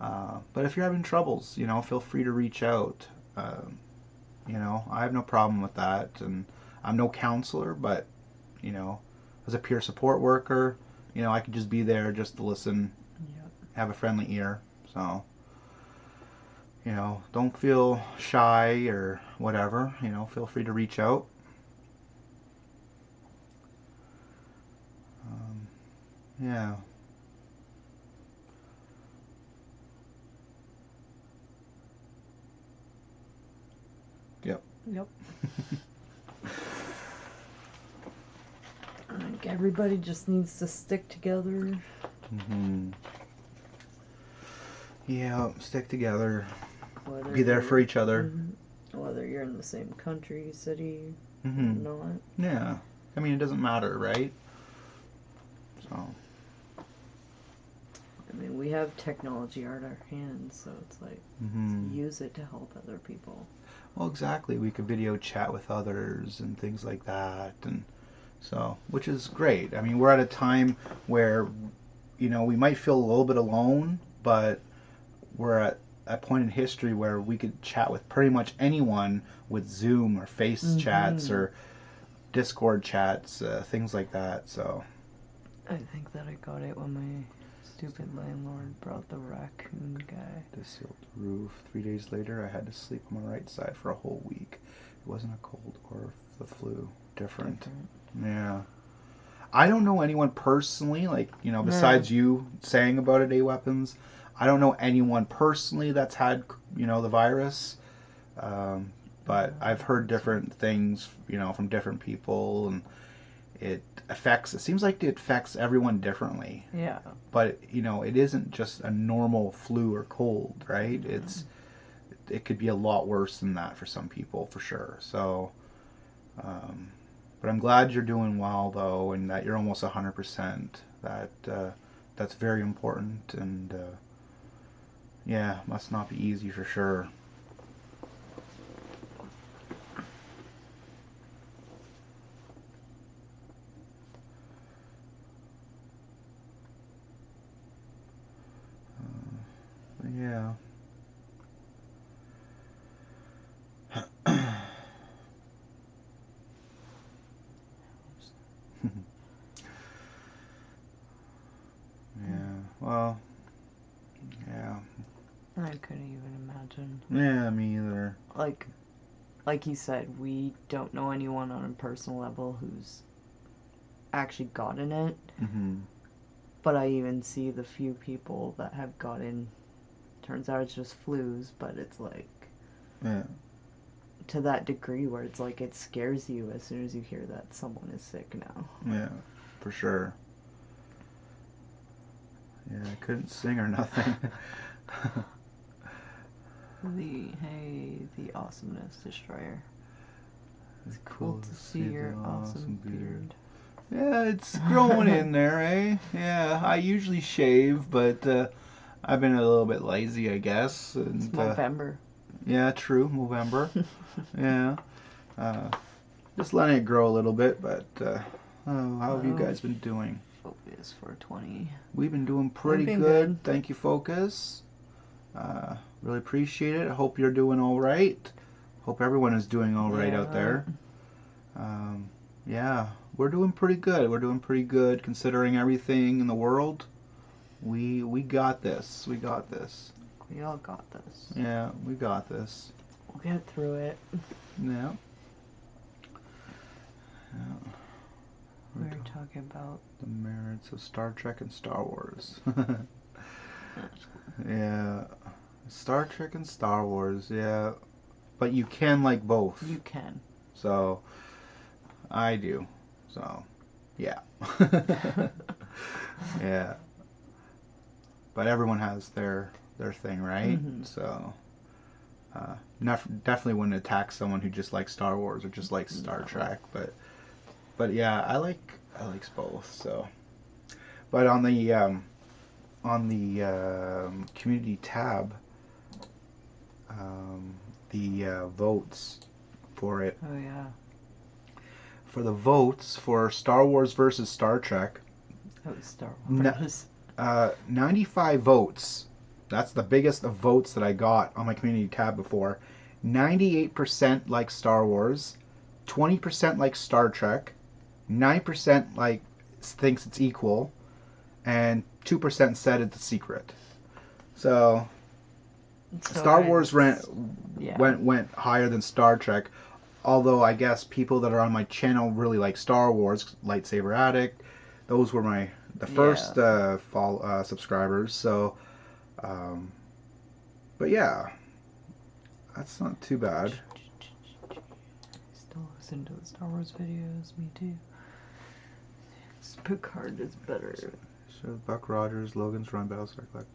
But if you're having troubles, feel free to reach out. I have no problem with that, and I'm no counselor, but you know, as a peer support worker, I could just be there just to listen, Yep. have a friendly ear. So, don't feel shy or whatever. Feel free to reach out. Um, yeah. Yep. Yep. I think everybody just needs to stick together. Mm-hmm. Yeah, stick together. Whether Be there for you're- each other. Whether you're in the same country, city, Mm-hmm. or not. Yeah. I mean, it doesn't matter, right? So. I mean, we have technology at our hands, so it's like, Mm-hmm. use it to help other people. Well, exactly. We could video chat with others and things like that, and so, which is great. I mean, we're at a time where, we might feel a little bit alone, but we're at a point in history where we could chat with pretty much anyone with Zoom or Face chats or Discord chats, things like that. So, I think that I got it when my stupid landlord brought the raccoon guy. to seal the roof. 3 days later, I had to sleep on my right side for a whole week. It wasn't a cold or the flu. Different. Yeah. I don't know anyone personally, like, Yeah. besides you saying about it, A-Weapons. I don't know anyone personally that's had, the virus. But I've heard different things, from different people, and it seems like it affects everyone differently. Yeah. But, it isn't just a normal flu or cold, right? It could be a lot worse than that for some people, for sure. So, but I'm glad you're doing well, though, and that you're almost 100%. That's very important, and yeah, must not be easy for sure. Yeah. Yeah. Well. Yeah. I couldn't even imagine. Yeah, me either. Like you said, we don't know anyone on a personal level who's actually gotten it. Mm-hmm. But I even see the few people that have gotten. Turns out it's just flus, but it's like. Yeah. To that degree where it's like it scares you as soon as you hear that someone is sick now. Yeah, for sure. Yeah, I couldn't sing or nothing. The awesomeness destroyer. It's Cool to see your awesome beard. Yeah, it's growing in there, eh? Yeah, I usually shave, but I've been a little bit lazy, I guess. And, It's November. Yeah, true, November. Yeah. Just letting it grow a little bit, but how have you guys been doing? Focus 420. We've been doing pretty good. Thank you, Focus. Really appreciate it. I hope you're doing all right. Hope everyone is doing all right out there. Yeah, we're doing pretty good. We're doing pretty good considering everything in the world. We got this. We got this. We all got this. Yeah, we got this. We'll get through it. Yeah. We were talking about the merits of Star Trek and Star Wars. Yeah. Star Trek and Star Wars, yeah. But you can like both. You can. So, I do. So, yeah. Yeah. But everyone has their thing, right? Mm-hmm. So, definitely wouldn't attack someone who just likes Star Wars or just likes Star Trek. But yeah, I likes both. So, but on the community tab, the votes for it. Oh yeah. For the votes for Star Wars versus Star Trek. Oh, Star Wars. 95 votes. That's the biggest of votes that I got on my community tab before. 98% like Star Wars, 20% like Star Trek, 9% like thinks it's equal, and 2% said it's a secret. So Star Wars went higher than Star Trek. Although I guess people that are on my channel really like Star Wars, Lightsaber Addict. Those were the first subscribers. So, but yeah, that's not too bad. Still listen to the Star Wars videos. Me too. Picard is better. So Buck Rogers, Logan's Run, Battlestar Galactica.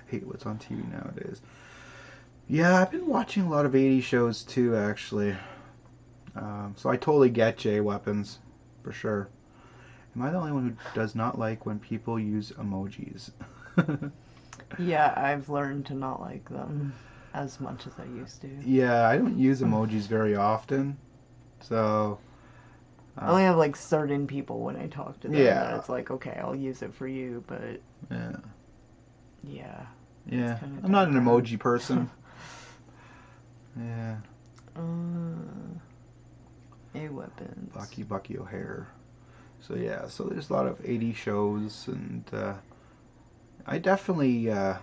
Hate what's on TV nowadays. Yeah, I've been watching a lot of 80s shows too, actually. So I totally get J Weapons, for sure. Am I the only one who does not like when people use emojis? Yeah, I've learned to not like them as much as I used to. Yeah, I don't use emojis very often, so... I only have like certain people when I talk to them. Yeah. That it's like, okay, I'll use it for you, but... Yeah. Yeah. Yeah, I'm not an emoji person. Yeah. A-Weapons. Bucky O'Hare. So yeah, so there's a lot of 80 shows, and I definitely yeah,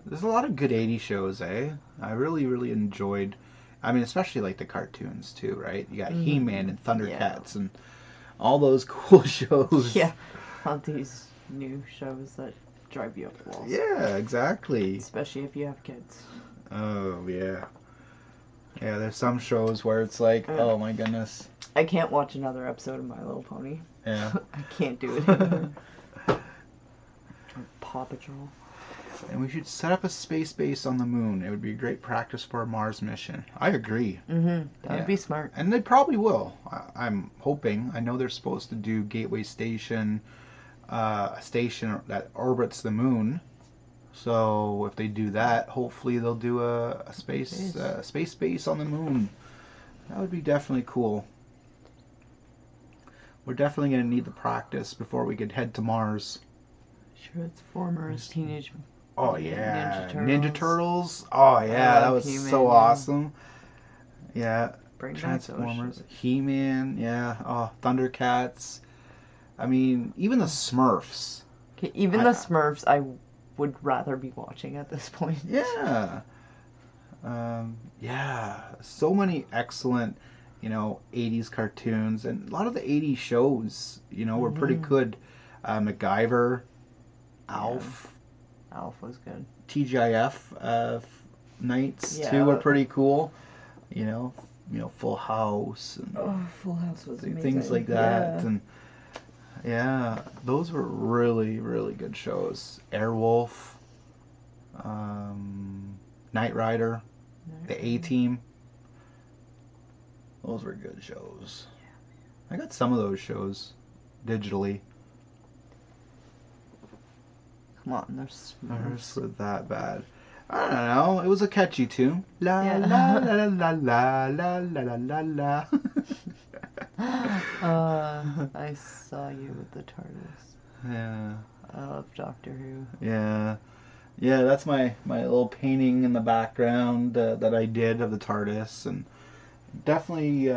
There's a lot of good 80s shows, eh? I really, really enjoyed. I mean, especially like the cartoons too, right? You got He-Man and Thundercats and all those cool shows. Yeah. All these new shows that drive you up the walls. Yeah, exactly. Especially if you have kids. Oh, yeah. Yeah, there's some shows where it's like, oh my goodness. I can't watch another episode of My Little Pony. Yeah. I can't do it anymore. Or Paw Patrol. And we should set up a space base on the moon. It would be a great practice for a Mars mission. I agree. That would be smart. And they probably will. I'm hoping. I know they're supposed to do Gateway Station, a station that orbits the moon. So if they do that, hopefully they'll do a space base on the moon. That would be definitely cool. We're definitely going to need the practice before we could head to Mars. Sure, it's former Teenage Oh yeah, Ninja Turtles. Ninja Turtles. Oh yeah, that was He-Man, so awesome. Yeah, Bring back Transformers, those shows. He-Man. Yeah, oh Thundercats. I mean, even the Smurfs. Okay, even the Smurfs, I would rather be watching at this point. Yeah. Yeah, so many excellent, 80s cartoons, and a lot of the 80s shows, were pretty good. MacGyver, Alf. Alf was good. TGIF nights too were pretty cool. Full House and Full House was amazing. things like that. And yeah, those were really, really good shows. Airwolf, Knight Rider, the A-Team. Those were good shows. I got some of those shows digitally. Come on, there's Smurfs were that bad. I don't know. It was a catchy tune. La Yeah. la la la la la la la la la. I saw you with the TARDIS. Yeah. I love Doctor Who. Yeah. Yeah, that's my little painting in the background that I did of the TARDIS, and definitely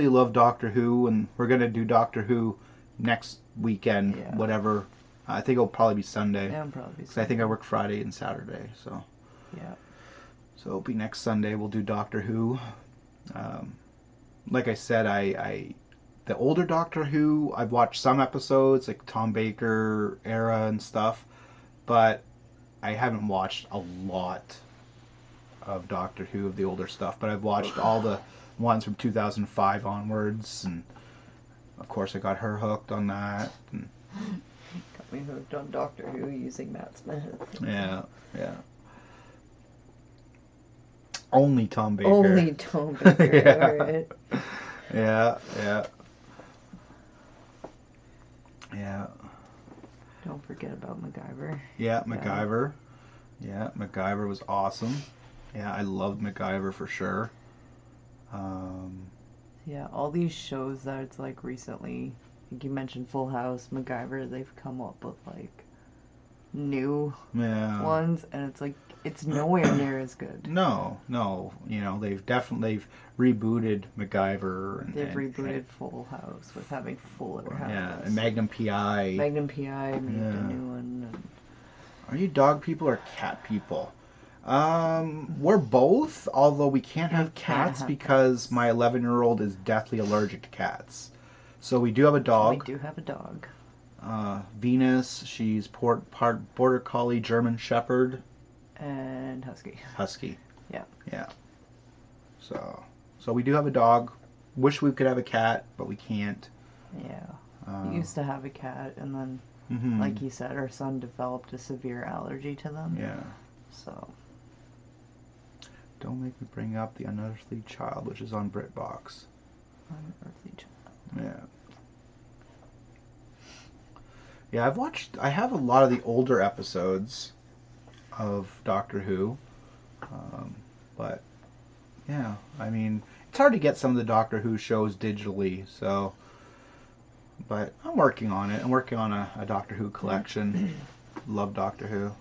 love Doctor Who, and we're gonna do Doctor Who next weekend, whatever. I think it'll probably be Sunday. Yeah, probably. Because I think I work Friday and Saturday, so. Yeah. So it'll be next Sunday. We'll do Doctor Who. Like I said, the older Doctor Who, I've watched some episodes, like Tom Baker era and stuff, but I haven't watched a lot of Doctor Who of the older stuff. But I've watched all the ones from 2005 onwards, and of course I got her hooked on that. And got me hooked on Doctor Who using Matt Smith. Yeah. Only Tom Baker. Only Tom Baker. Right. Yeah. Don't forget about MacGyver. Yeah, MacGyver. Yeah, MacGyver was awesome. Yeah, I loved MacGyver for sure. Yeah, all these shows that it's like recently, like you mentioned Full House, MacGyver, they've come up with like new ones, and it's like it's nowhere near as good. No, they've rebooted MacGyver. And they've rebooted Full House with having Fuller House. Yeah, and Magnum PI. Magnum PI made a new one. And... Are you dog people or cat people? We're both, although we can't have cats because my 11-year-old is deathly allergic to cats. So we do have a dog. We do have a dog. Venus, she's part Border Collie, German Shepherd. And Husky. Yeah. So we do have a dog. Wish we could have a cat, but we can't. Yeah. We used to have a cat, and then, like you said, our son developed a severe allergy to them. Yeah. So. Don't make me bring up The Unearthly Child, which is on BritBox. Unearthly Child. Yeah. Yeah, I have a lot of the older episodes of Doctor Who. But, yeah, I mean, it's hard to get some of the Doctor Who shows digitally, so... But I'm working on it. I'm working on a Doctor Who collection. Love Doctor Who.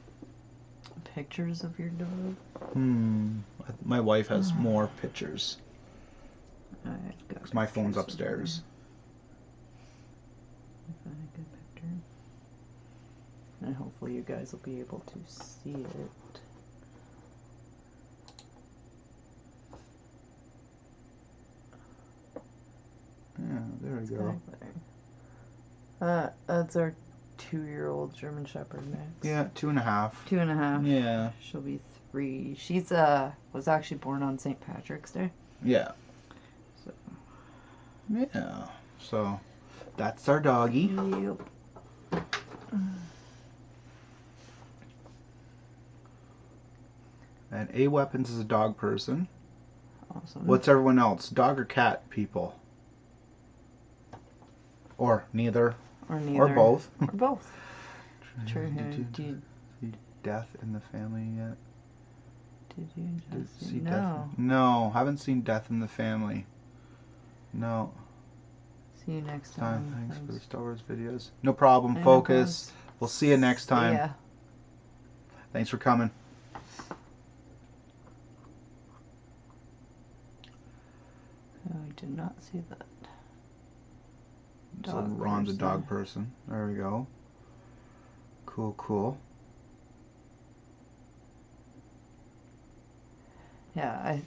Pictures of your dog? My wife has more pictures. Because my phone's upstairs. Find a good picture. and hopefully you guys will be able to see it. Yeah, there we go. That's our 2-year-old German Shepherd mix. Yeah, 2.5. 2.5. Yeah. She'll be 3. She's was actually born on St. Patrick's Day. Yeah. So. Yeah. So that's our doggy. Yep. And A Weapons is a dog person. Awesome. What's everyone else? Dog or cat people? Or neither. Or neither. Or both. Or both. True. Did you see Death in the Family yet? Did you just see no. Death? No, haven't seen Death in the Family. No. See you next time. Thanks for the Star Wars videos. No problem. Focus. We'll see you next time. Yeah. Thanks for coming. I did not see that. So Ron's a dog person. There we go. Cool. Yeah,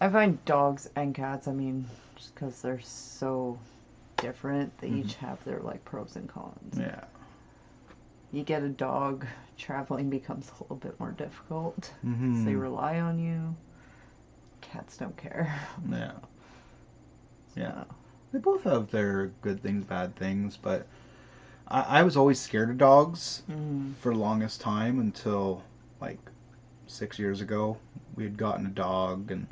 I find dogs and cats, I mean, just because they're so different, they each have their like pros and cons. Yeah. You get a dog, traveling becomes a little bit more difficult. Mm-hmm. They rely on you. Cats don't care. Yeah. Yeah. They both have their good things, bad things, but I was always scared of dogs for the longest time until like 6 years ago. We had gotten a dog, and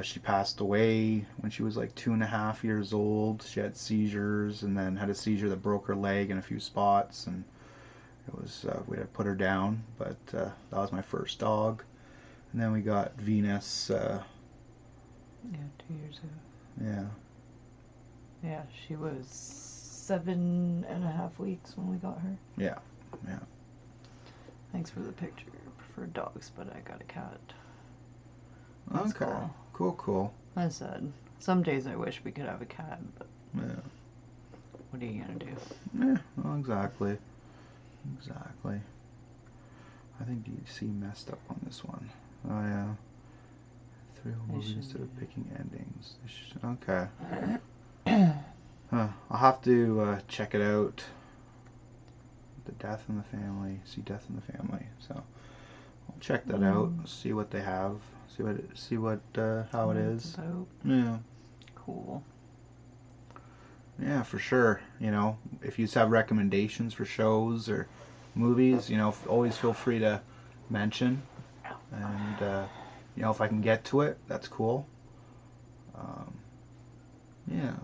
she passed away when she was like 2.5 years old. She had seizures, and then had a seizure that broke her leg in a few spots, and it was we had to put her down. But that was my first dog, and then we got Venus. Yeah, 2 years ago. Yeah. Yeah, she was 7.5 weeks when we got her. Yeah. Thanks for the picture. I prefer dogs, but I got a cat. That's okay. Cool. I said, some days I wish we could have a cat, but yeah. What are you gonna do? Yeah, well, exactly. I think DC messed up on this one. Oh yeah. 3 whole movies instead of picking endings. Okay. I'll have to check it out. The Death in the Family. See Death in the Family. So I'll check that out. See what they have. See what how it is. About. Yeah. Cool. Yeah, for sure. You know, if you have recommendations for shows or movies, you know, always feel free to mention. And you know, if I can get to it, that's cool. Yeah.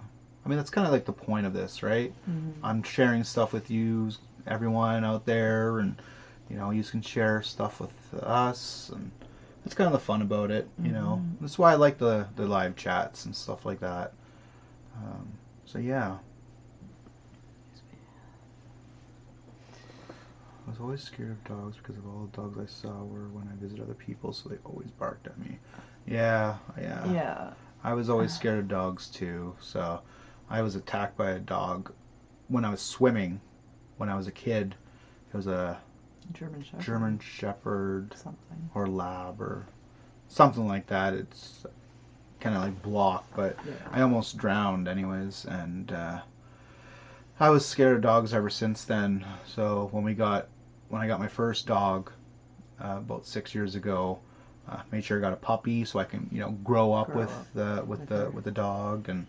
I mean, that's kind of like the point of this, right? Mm-hmm. I'm sharing stuff with you, everyone out there, and, you know, you can share stuff with us, and that's kind of the fun about it, you know. That's why I like the live chats and stuff like that. So, yeah. I was always scared of dogs because of all the dogs I saw were when I visit other people, so they always barked at me. Yeah. I was always scared of dogs too, so I was attacked by a dog when I was swimming when I was a kid. It was a German Shepherd something. Or Lab or something like that. It's kind of like block, but yeah. I almost drowned anyways, and I was scared of dogs ever since then. So when I got my first dog about 6 years ago, made sure I got a puppy so I can, you know, grow up with the dog, and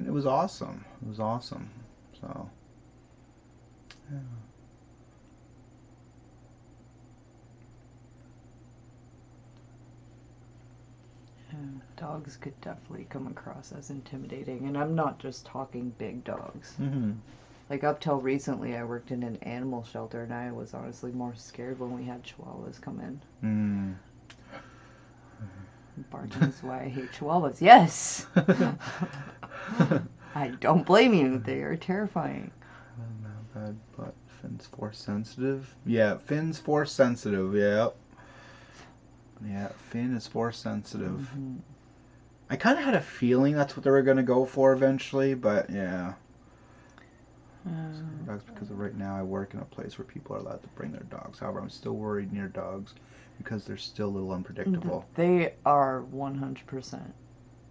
it was awesome. So yeah. Dogs could definitely come across as intimidating, and I'm not just talking big dogs. Mm-hmm. Like up till recently, I worked in an animal shelter, and I was honestly more scared when we had chihuahuas come in. Barking is why I hate chihuahuas. Yes! I don't blame you. They are terrifying. Not bad, but Finn's force sensitive. Yeah, Finn's force sensitive. Yeah, Finn is force sensitive. Mm-hmm. I kind of had a feeling that's what they were going to go for eventually, but yeah. Dogs, because right now I work in a place where people are allowed to bring their dogs. However, I'm still worried near dogs because they're still a little unpredictable. They are 100%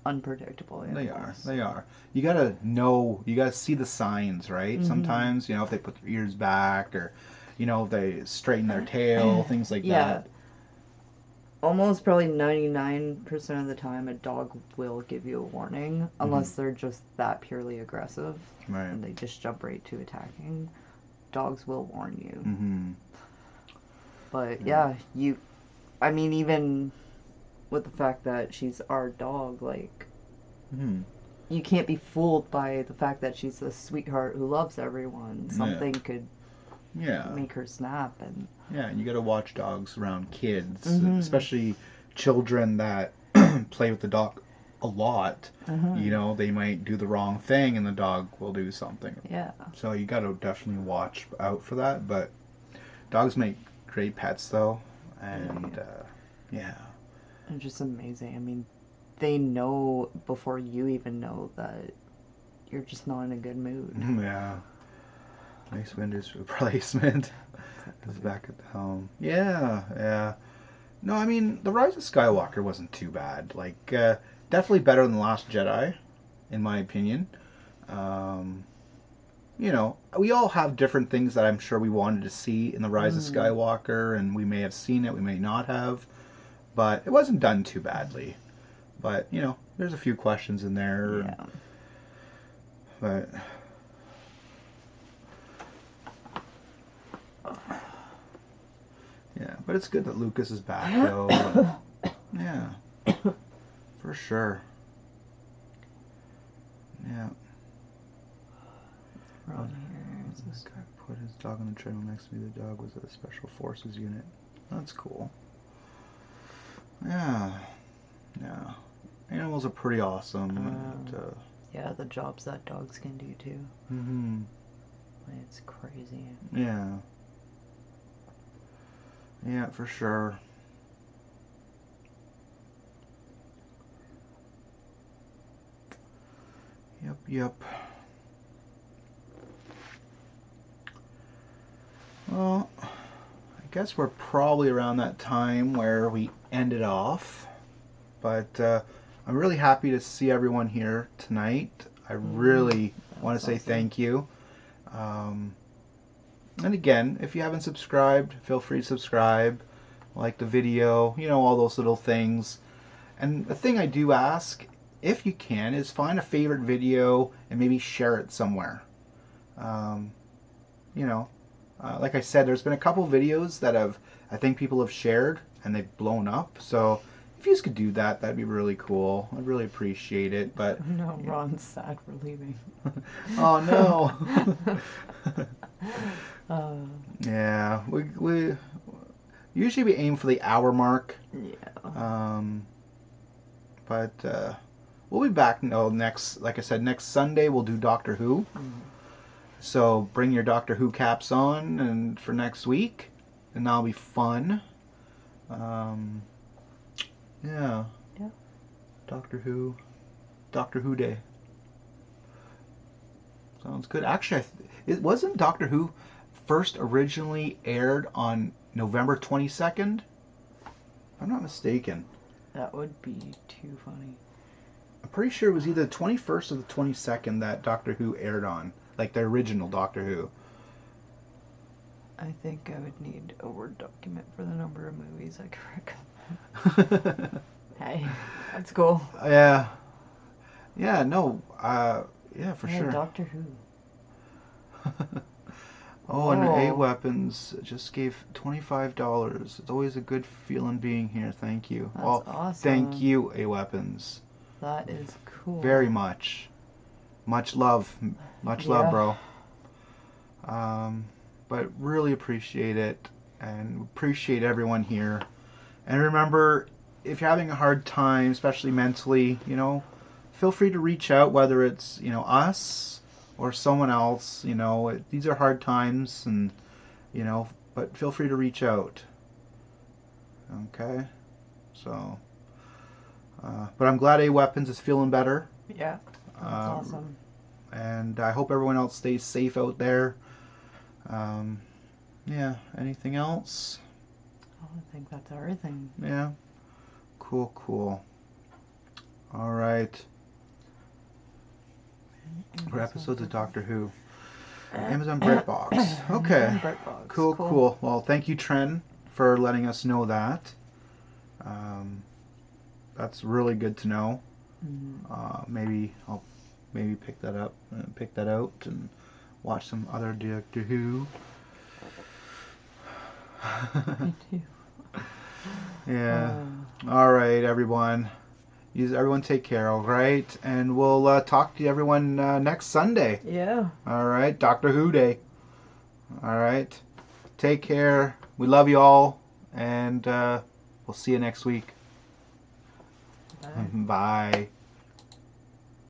unpredictable animals. They are. You gotta know, you gotta see the signs, right? Sometimes, if they put their ears back or, if they straighten their tail, things like that. Almost probably 99% of the time, a dog will give you a warning, unless they're just that purely aggressive. Right. And they just jump right to attacking. Dogs will warn you. Mm-hmm. But I mean, even with the fact that she's our dog, like, you can't be fooled by the fact that she's a sweetheart who loves everyone. Something could make her snap. And you got to watch dogs around kids, especially children that play with the dog a lot. They might do the wrong thing and the dog will do something. Yeah. So you got to definitely watch out for that. But dogs make great pets, though, and and just amazing. I mean, they know before you even know that you're just not in a good mood. Yeah. Nice windows replacement. Is back at the home. Yeah. No, I mean, The Rise of Skywalker wasn't too bad. Like, definitely better than The Last Jedi, in my opinion. We all have different things that I'm sure we wanted to see in The Rise of Skywalker, and we may have seen it, we may not have. But it wasn't done too badly. But, there's a few questions in there. Yeah. But... yeah, but it's good that Lucas is back, though. Yeah, for sure. Yeah. Around here. This guy put his dog on the treadmill next to me. The dog was at a special forces unit. That's cool. Yeah. Animals are pretty awesome. Yeah, the jobs that dogs can do too. It's crazy. Yeah, for sure. Yep. Well, I guess we're probably around that time where we ended off. But I'm really happy to see everyone here tonight. I really want to say thank you. And again, if you haven't subscribed, feel free to subscribe, like the video, all those little things. And the thing I do ask, if you can, is find a favorite video and maybe share it somewhere. Like I said, there's been a couple videos that I think people have shared and they've blown up. So if you guys could do that, that'd be really cool. I'd really appreciate it. But no, Ron's sad for leaving. Oh no. Yeah, we usually we aim for the hour mark. Yeah. But we'll be back like I said, next Sunday we'll do Doctor Who. So bring your Doctor Who caps on and for next week, and that'll be fun. Yeah. Doctor Who Day. Sounds good. Actually, it wasn't Doctor Who first originally aired on November 22nd? If I'm not mistaken. That would be too funny. I'm pretty sure it was either the 21st or the 22nd that Doctor Who aired on. Like the original Doctor Who. I think I would need a Word document for the number of movies I could recommend. Hey, that's cool. Yeah. Yeah, no. Yeah, for sure. Doctor Who. Oh, and A Weapons just gave $25. It's always a good feeling being here. Thank you. That's awesome. Thank you, A Weapons. That is cool. Very much. Much love. Much love, bro. But really appreciate it and appreciate everyone here. And remember, if you're having a hard time, especially mentally, feel free to reach out, whether it's, us or someone else. These are hard times, and, but feel free to reach out. Okay? So, but I'm glad A Weapons is feeling better. Yeah, that's awesome. And I hope everyone else stays safe out there. Yeah, anything else? Oh, I think that's everything. Yeah. Cool, cool. All right. For episodes of Doctor Who. Amazon Breadbox. Okay. Amazon Breadbox. Cool, cool. Well, thank you, Tren, for letting us know that. That's really good to know. Maybe I'll pick that up and pick that out and watch some other Doctor Who. Me too. Yeah. All right, everyone. Everyone take care, all right? And we'll talk to everyone next Sunday. Yeah. All right, Doctor Who Day. All right. Take care. We love you all, and we'll see you next week. Bye. Bye.